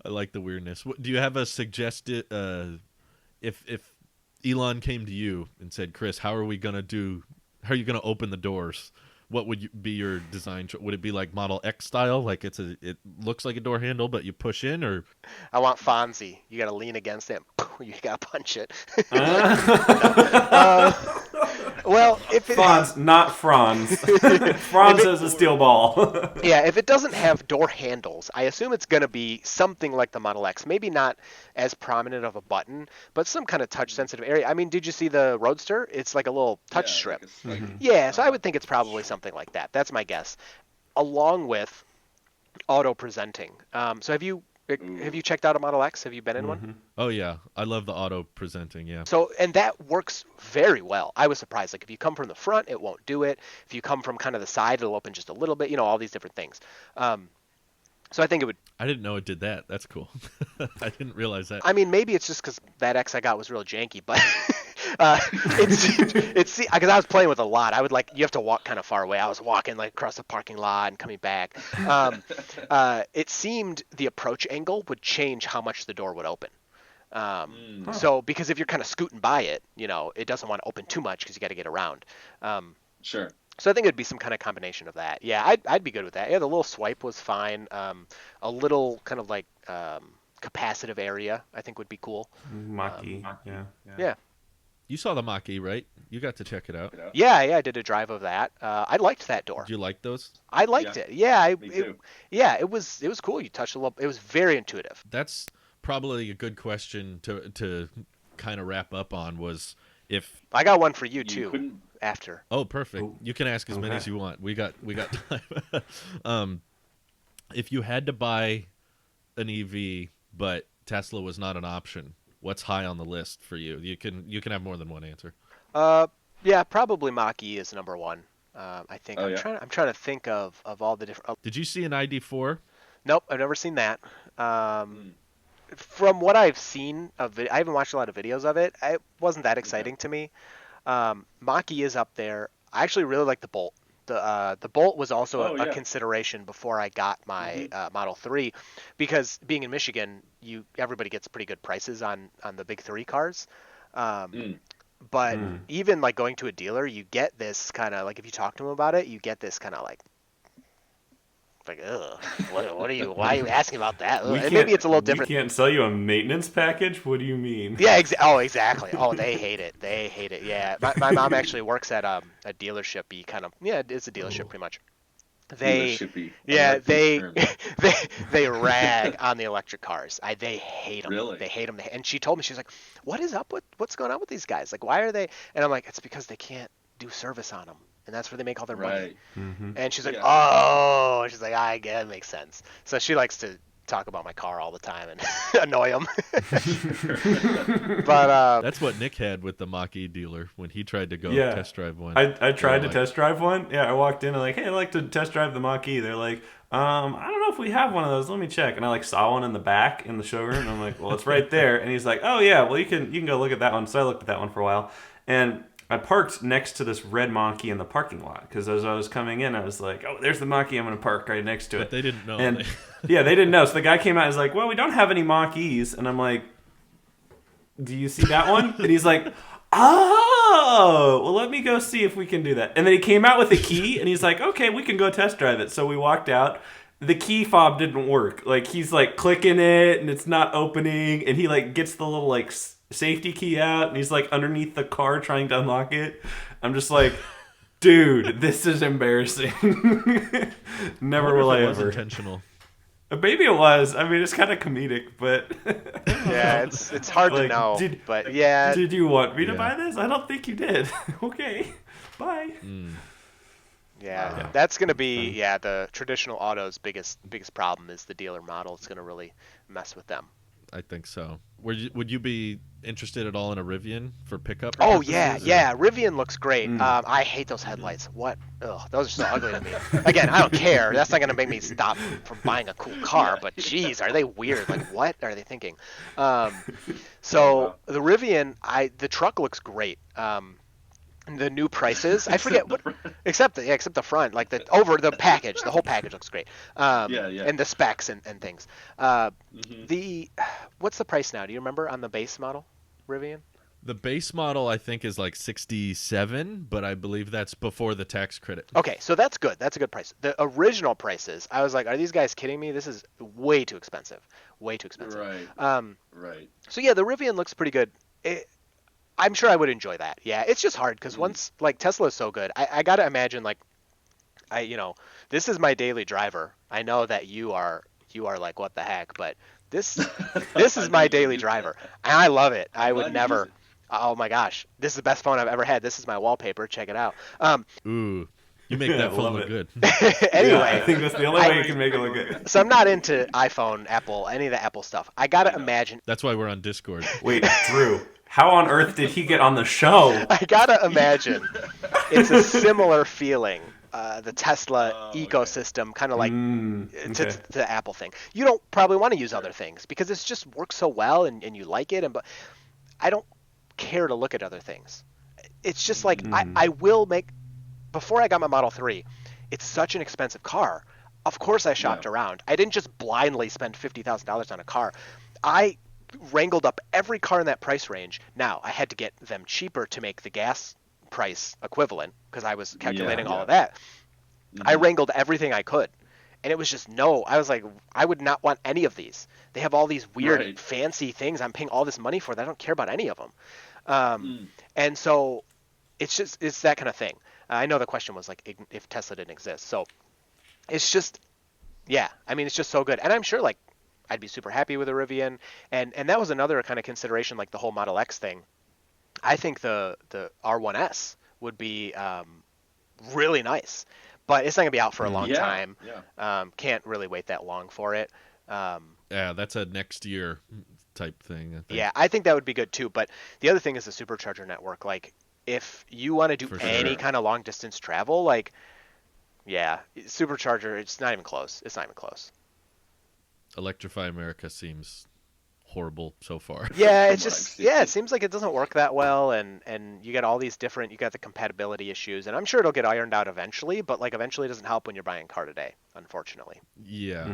I like the weirdness. Do you have a suggested if Elon came to you and said, Chris, how are you going to open the doors? What would be your design? Would it be like Model X style? Like it looks like a door handle, but you push in, or? I want Fonzie. You got to lean against it. You got to punch it. Well, if it, Franz, not Franz. Franz has a steel ball. yeah, if it doesn't have door handles, I assume it's going to be something like the Model X. Maybe not as prominent of a button, but some kind of touch-sensitive area. I mean, did you see the Roadster? It's like a little touch strip. Yeah, so I would think it's probably something like that. That's my guess, along with auto presenting. So have you checked out a Model X? Have you been in one? Oh yeah, I love the auto presenting. Yeah. So, and that works very well. I was surprised. Like if you come from the front, it won't do it. If you come from kind of the side, it'll open just a little bit. All these different things. So I think it would. I didn't know it did that. That's cool. I didn't realize that. I mean, maybe it's just because that X I got was real janky, but it's because I was playing with a lot. I would you have to walk kind of far away. I was walking like across the parking lot and coming back. It seemed the approach angle would change how much the door would open. So because if you're kind of scooting by it, it doesn't want to open too much because you got to get around. Sure. So I think it'd be some kind of combination of that. Yeah, I'd be good with that. Yeah, the little swipe was fine. A little kind of like capacitive area I think would be cool. Mach-E. Yeah. You saw the Mach-E, right? You got to check it out. Yeah, I did a drive of that. I liked that door. Did you like those? I liked it. Yeah, Me too. it was cool. You touched a little. It was very intuitive. That's probably a good question to kind of wrap up on. Was if I got one for you too. After. Oh, perfect. You can ask as many as you want. We got time. If you had to buy an EV, but Tesla was not an option, what's high on the list for you? You can have more than one answer. Yeah, probably Mach-E is number one. I think. I'm trying to think of all the different. Did you see an ID4? Nope, I've never seen that. From what I've seen of it, I haven't watched a lot of videos of it. It wasn't that exciting to me. Mach-E is up there. I actually really like the Bolt. The Bolt was also a consideration before I got my Model 3, because being in Michigan, everybody gets pretty good prices on the big 3 cars. But even like going to a dealer, you get this kind of like, if you talk to them about it, you get this kind of like, ugh, why are you asking about that? And maybe it's a little different. We can't sell you a maintenance package? What do you mean? Yeah, exactly. Oh, they hate it. Yeah. My mom actually works at a dealership. It's a dealership pretty much. They rag on the electric cars. They hate them. Really? They hate them. And she told me, she's like, what's going on with these guys? Like, why are they? And I'm like, it's because they can't do service on them. And that's where they make all their money. And she's like, oh, she's like, I get it, makes sense. So she likes to talk about my car all the time and annoy him. But that's what Nick had with the Mach-E dealer when he tried to go test drive one. I tried to test drive one. Yeah, I walked in and like, hey, I'd like to test drive the Mach-E. They're like, I don't know if we have one of those. Let me check. And I saw one in the back in the showroom. And I'm like, well, it's right there. And he's like, oh yeah, well you can go look at that one. So I looked at that one for a while, and I parked next to this red Mach-E in the parking lot because as I was coming in, I was like, oh, there's the Mach-E. I'm going to park right next to it. But they didn't know. And yeah, they didn't know. So the guy came out and was like, well, we don't have any Mach-E's. And I'm like, do you see that one? And he's like, oh, well, let me go see if we can do that. And then he came out with a key and he's like, okay, we can go test drive it. So we walked out. The key fob didn't work. He's clicking it and it's not opening. And he gets the little safety key out and he's underneath the car trying to unlock it. I'm just like, dude, this is embarrassing. Never will I ever. Intentional. Maybe it was. I mean, it's kind of comedic, but yeah, it's hard to know. But yeah, did you want me to buy this? I don't think you did. Okay, bye. Yeah, that's gonna be the traditional auto's biggest problem is the dealer model. It's gonna really mess with them. I think so. Would you be interested at all in a Rivian for pickup? Oh yeah. Rivian looks great. I hate those headlights. What? Ugh, those are so ugly to me. Again, I don't care. That's not gonna make me stop from buying a cool car. But geez, are they weird? What are they thinking? So the Rivian, the truck looks great. The new prices, I forget what, except the front, the package, the whole package looks great. And the specs and things. What's the price now? Do you remember on the base model, Rivian? The base model I think is 67, but I believe that's before the tax credit. Okay, so that's good. That's a good price. The original prices, I was like, are these guys kidding me? This is way too expensive. Way too expensive. Right. So yeah, the Rivian looks pretty good. I'm sure I would enjoy that. Yeah, it's just hard because once like Tesla is so good, I gotta imagine like this is my daily driver. I know that you are like what the heck, but this is my daily driver, and I love it. I would never. Oh my gosh, this is the best phone I've ever had. This is my wallpaper. Check it out. Ooh, you make that phone look good. Anyway, yeah, I think that's the only way you can make it look good. So I'm not into iPhone, Apple, any of the Apple stuff. I gotta imagine. That's why we're on Discord. Wait, Drew, how on earth did he get on the show? I gotta imagine it's a similar feeling. The Tesla ecosystem, kind of like to the Apple thing. You don't probably want to use other things because it just works so well and you like it. But I don't care to look at other things. It's just like I will make. Before I got my Model 3, it's such an expensive car. Of course I shopped around. I didn't just blindly spend $50,000 on a car. I wrangled up every car in that price range. Now, I had to get them cheaper to make the gas price equivalent because I was calculating all of that. I wrangled everything I could. And it was just I was like, I would not want any of these. They have all these weird fancy things I'm paying all this money for that I don't care about any of them. And so it's that kind of thing. I know the question was like if Tesla didn't exist. So it's just, I mean, it's just so good. And I'm sure like I'd be super happy with a Rivian. And that was another kind of consideration, like the whole Model X thing. I think the R1S would be really nice, but it's not gonna be out for a long time. Can't really wait that long for it. Yeah, that's a next year type thing. I think. Yeah, I think that would be good too. But the other thing is the Supercharger network. Like, if you want to do any kind of long distance travel, like, Supercharger, it's not even close. It's not even close. Electrify America seems horrible so far. Yeah, it's just it seems like it doesn't work that well, and you got all these different, you got the compatibility issues, and I'm sure it'll get ironed out eventually, but like eventually doesn't help when you're buying a car today, unfortunately. Yeah.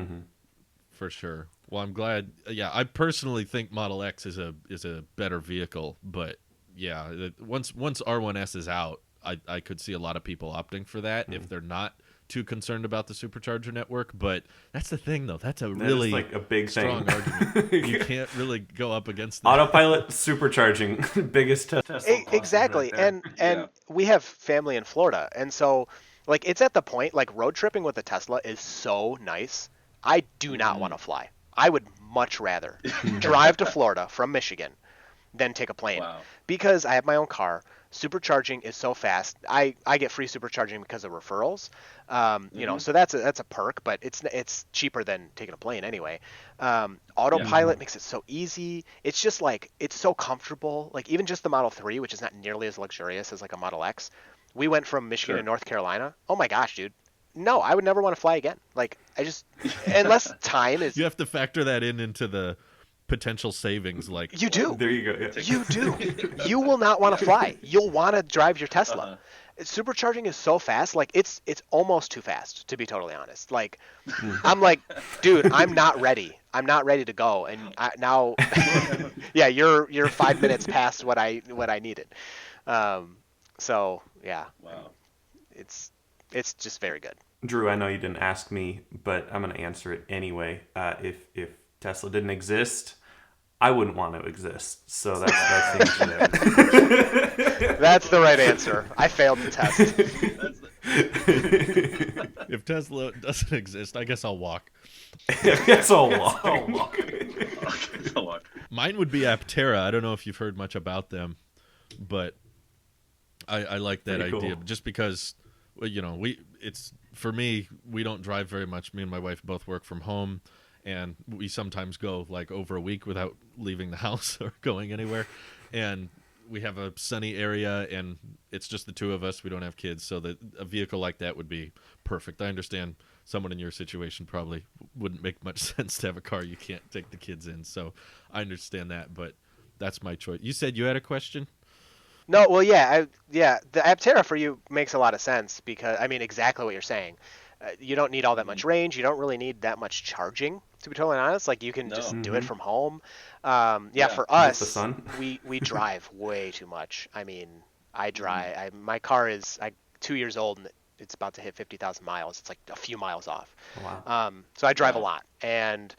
For sure. Well, I'm glad. Yeah, I personally think Model X is a better vehicle, but once R1S is out, I could see a lot of people opting for that if they're not too concerned about the Supercharger network. But that's the thing, though. That's really like a big strong argument. You can't really go up against that. Autopilot, supercharging, biggest Tesla. Exactly, right and we have family in Florida, and so like it's at the point like road tripping with a Tesla is so nice. I do not want to fly. I would much rather drive to Florida from Michigan than take a plane because I have my own car. Supercharging is so fast. I get free supercharging because of referrals. So that's a perk, but it's cheaper than taking a plane anyway. Autopilot makes it so easy. It's just like it's so comfortable. Like even just the Model 3, which is not nearly as luxurious as like a Model X. We went from Michigan to North Carolina. Oh my gosh, dude. No, I would never want to fly again. Like I just unless time is. You have to factor that into the potential savings. Like you do. There you go. Yeah. You do. You will not want to fly. You'll want to drive your Tesla. Supercharging is so fast. Like it's almost too fast, to be totally honest. Like I'm like, dude, I'm not ready. I'm not ready to go. And now, you're 5 minutes past what I needed. So yeah. Wow. It's just very good. Drew, I know you didn't ask me, but I'm going to answer it anyway. If Tesla didn't exist, I wouldn't want to exist. So that's the answer. That's the right answer. I failed the test. If Tesla doesn't exist, I guess I'll walk. I guess I'll walk. Mine would be Aptera. I don't know if you've heard much about them, but I like that Pretty idea cool. just because. Well, for me, we don't drive very much. Me and my wife both work from home, and we sometimes go like over a week without leaving the house or going anywhere. And we have a sunny area, and it's just the two of us. We don't have kids, so that a vehicle like that would be perfect. I understand someone in your situation probably wouldn't make much sense to have a car you can't take the kids in, so I understand that, but that's my choice. You said you had a question? No, well, the Aptera for you makes a lot of sense because, I mean, exactly what you're saying. You don't need all that much range. You don't really need that much charging, to be totally honest. Like, you can just do it from home. For us, the sun. we drive way too much. I mean, I drive. My car is 2 years old, and it's about to hit 50,000 miles. It's like a few miles off. Wow. So I drive a lot. And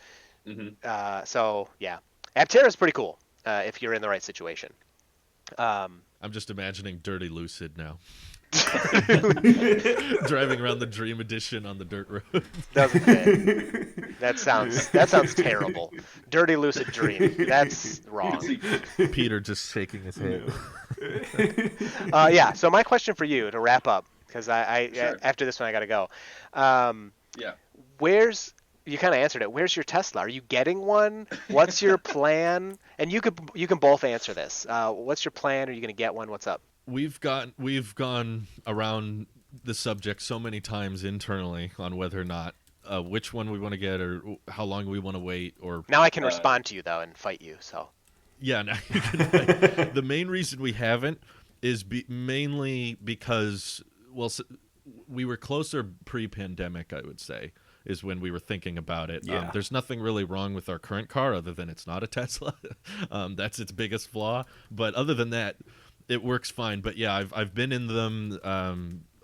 Aptera is pretty cool if you're in the right situation. I'm just imagining Dirty Lucid now. Driving around the Dream Edition on the dirt road. Doesn't fit. That sounds terrible. Dirty Lucid Dream. That's wrong. Peter just shaking his head. Yeah. So my question for you to wrap up, because Sure. after this one I got to go. Yeah. You kind of answered it. Where's your Tesla? Are you getting one? What's your plan? And you can both answer this. What's your plan? Are you going to get one? What's up? We've gone around the subject so many times internally on whether or not which one we want to get or how long we want to wait. Or Now I can respond to you though and fight you. So yeah, now you can. The main reason we haven't is mainly because we were closer pre-pandemic, I would say, is when we were thinking about it. Yeah. There's nothing really wrong with our current car other than it's not a Tesla. That's its biggest flaw. But other than that, it works fine. But yeah, I've been in them.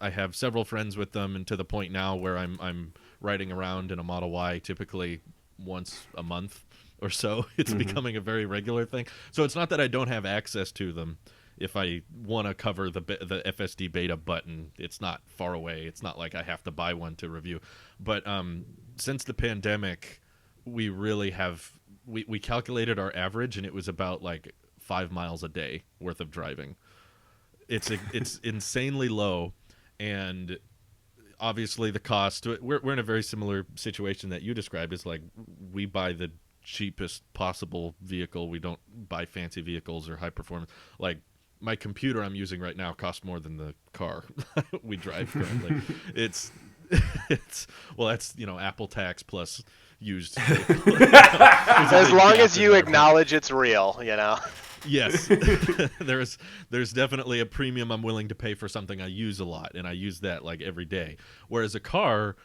I have several friends with them, and to the point now where I'm riding around in a Model Y typically once a month or so. It's becoming a very regular thing. So it's not that I don't have access to them. If I want to cover the FSD Beta button, it's not far away. It's not like I have to buy one to review. But since the pandemic, we really have we calculated our average, and it was about like 5 miles a day worth of driving. It's insanely low, and obviously the cost. We're in a very similar situation that you described. Is like we buy the cheapest possible vehicle. We don't buy fancy vehicles or high performance. Like my computer I'm using right now costs more than the car we drive currently. It's well, that's Apple tax plus used. as long as you acknowledge it's real, Yes, there's definitely a premium I'm willing to pay for something I use a lot, and I use that like every day. Whereas a car,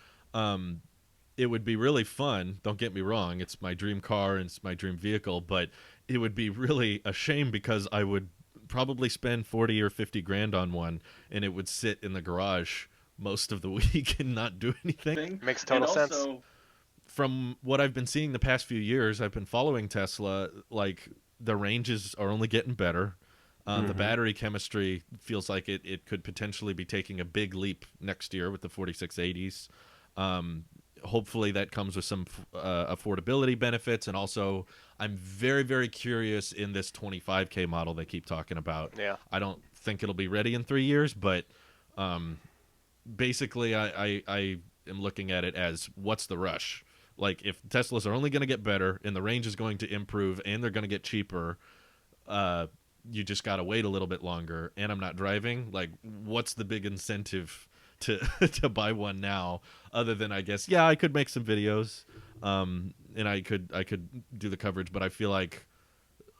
it would be really fun. Don't get me wrong; it's my dream car and it's my dream vehicle. But it would be really a shame because I would probably spend 40 or 50 grand on one, and it would sit in the garage most of the week and not do anything. Makes total sense. From what I've been seeing the past few years, I've been following Tesla. Like the ranges are only getting better. The battery chemistry feels like it could potentially be taking a big leap next year with the 4680s. Hopefully that comes with some affordability benefits, and also I'm very, very curious in this 25K model they keep talking about. Yeah. I don't think it'll be ready in 3 years, but basically I am looking at it as what's the rush? Like if Teslas are only going to get better and the range is going to improve and they're going to get cheaper, you just got to wait a little bit longer, and I'm not driving. Like what's the big incentive to buy one now, other than I guess I could make some videos, and I could do the coverage, but I feel like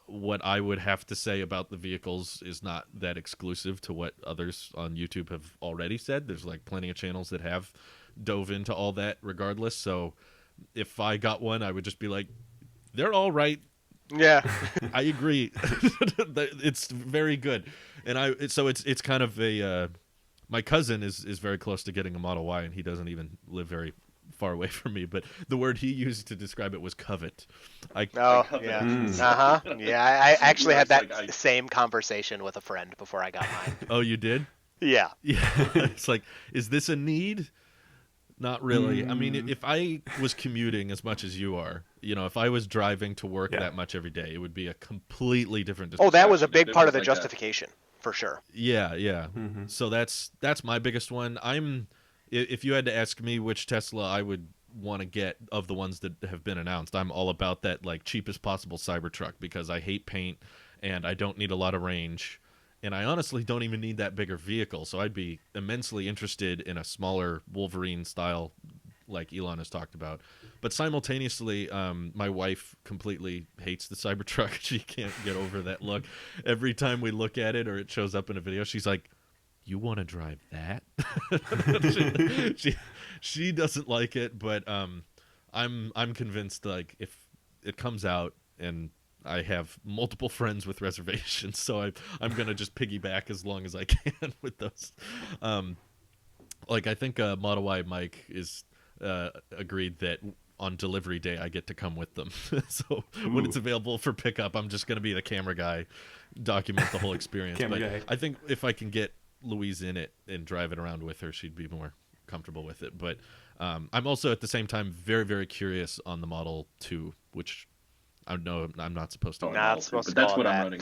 what I would have to say about the vehicles is not that exclusive to what others on YouTube have already said. There's like plenty of channels that have dove into all that regardless. So if I got one, I would just be like, they're all right. Yeah. I agree. It's very good. And it's kind of a my cousin is very close to getting a Model Y, and he doesn't even live very far away from me, but the word he used to describe it was covet. Yeah. Yeah, I actually had that same conversation with a friend before I got mine. Oh, you did? Yeah. Yeah. It's like, is this a need? Not really. I mean, if I was commuting as much as you are, if I was driving to work that much every day, it would be a completely different. Oh, that was a big part of the justification, for sure. Yeah. So that's my biggest one. If you had to ask me which Tesla I would want to get of the ones that have been announced, I'm all about that like cheapest possible Cybertruck, because I hate paint and I don't need a lot of range. And I honestly don't even need that bigger vehicle, so I'd be immensely interested in a smaller Wolverine style like Elon has talked about. But simultaneously, my wife completely hates the Cybertruck. She can't get over that look. Every time we look at it or it shows up in a video, she's like, "You want to drive that?" she doesn't like it, but I'm convinced, like, if it comes out and I have multiple friends with reservations, so I'm going to just piggyback as long as I can with those. Like, I think Model Y Mike is agreed that on delivery day I get to come with them. So when it's available for pickup, I'm just going to be the camera guy, document the whole experience. Camera But guy. I think if I can get Louise in it and drive it around with her, she'd be more comfortable with it. But I'm also at the same time very, very curious on the Model 2, which I know I'm not supposed to. Not supposed to but that's call it what I'm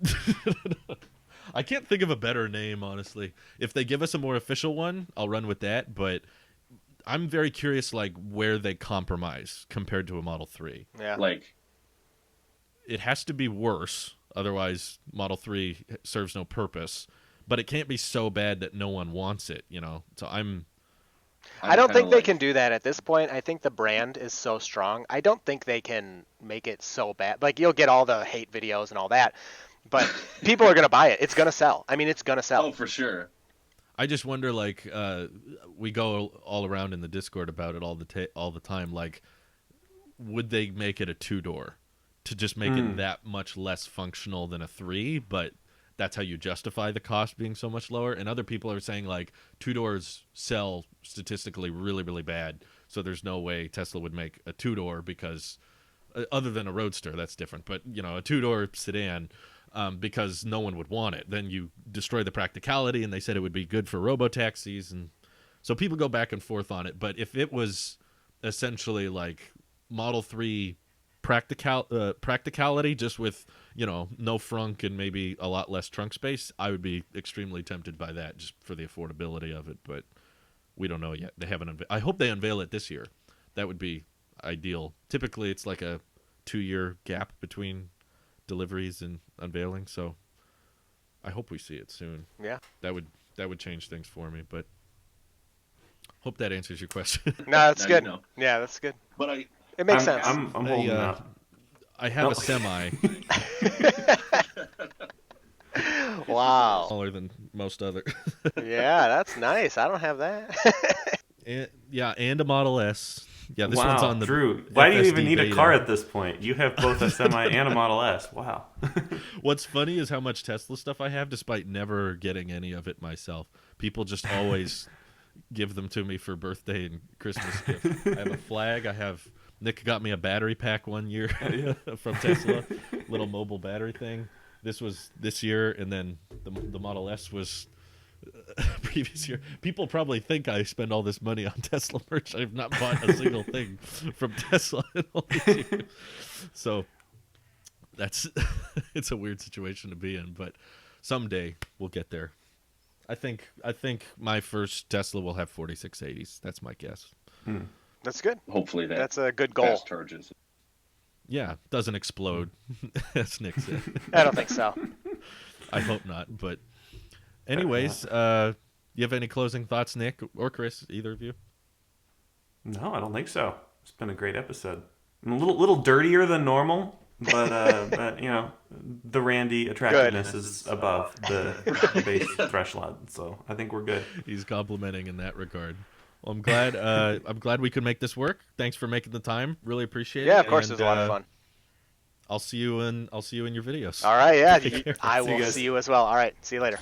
that. running. I can't think of a better name, honestly. If they give us a more official one, I'll run with that. But I'm very curious, like, where they compromise compared to a Model 3. Yeah. Like, It has to be worse, otherwise Model 3 serves no purpose. But it can't be so bad that no one wants it, you know? So I don't think they can do that at this point. I think the brand is so strong. I don't think they can make it so bad. Like, you'll get all the hate videos and all that, but people are going to buy it. It's going to sell. I mean, it's going to sell. Oh, for sure. I just wonder, like, we go all around in the Discord about it all the time. Like, would they make it a 2-door to just make it that much less functional than a 3? But that's how you justify the cost being so much lower. And other people are saying, like, 2-doors sell statistically really, really bad. So there's no way Tesla would make a 2-door because, other than a Roadster, that's different. But, you know, a 2-door sedan, because no one would want it. Then you destroy the practicality, and they said it would be good for robo-taxis. And so people go back and forth on it. But if it was essentially like Model 3 practicality, just with, you know, no frunk and maybe a lot less trunk space, I would be extremely tempted by that just for the affordability of it. But we don't know yet. They haven't. I hope they unveil it this year. That would be ideal. Typically, it's like a 2-year gap between deliveries and unveiling, so I hope we see it soon. Yeah. That would change things for me. But hope that answers your question. No, that's Now good. you know. Yeah, that's good. But It makes sense. I'm holding out. I have a semi Wow. smaller than most other. Yeah, that's nice. I don't have that. and a Model S. Yeah, this one's on the Drew. Why do you FSD even need a Beta. car at this point? You have both a semi and a Model S. Wow. What's funny is how much Tesla stuff I have, despite never getting any of it myself. People just always give them to me for birthday and Christmas gifts. I have a flag. Nick got me a battery pack one year from Tesla, little mobile battery thing. This was this year, and then the Model S was previous year. People probably think I spend all this money on Tesla merch. I've not bought a single thing from Tesla in all these years. So that's it's a weird situation to be in, but someday we'll get there. I think my first Tesla will have 4680s. That's my guess. That's good. hopefully That's a good goal. fast charges. Yeah, doesn't explode, as Nick said. I don't think so. I hope not. But anyways, you have any closing thoughts, Nick or Chris, either of you? No, I don't think so. It's been a great episode. A little dirtier than normal, but you know, the Randy attractiveness is above the base threshold, so I think we're good. He's complimenting in that regard. Well, I'm glad we could make this work. Thanks for making the time. Really appreciate it. Yeah, of course, And, it was a lot of fun. I'll see you in your videos. All right, yeah. Take care. I See you will guys. see you as well. All right, see you later.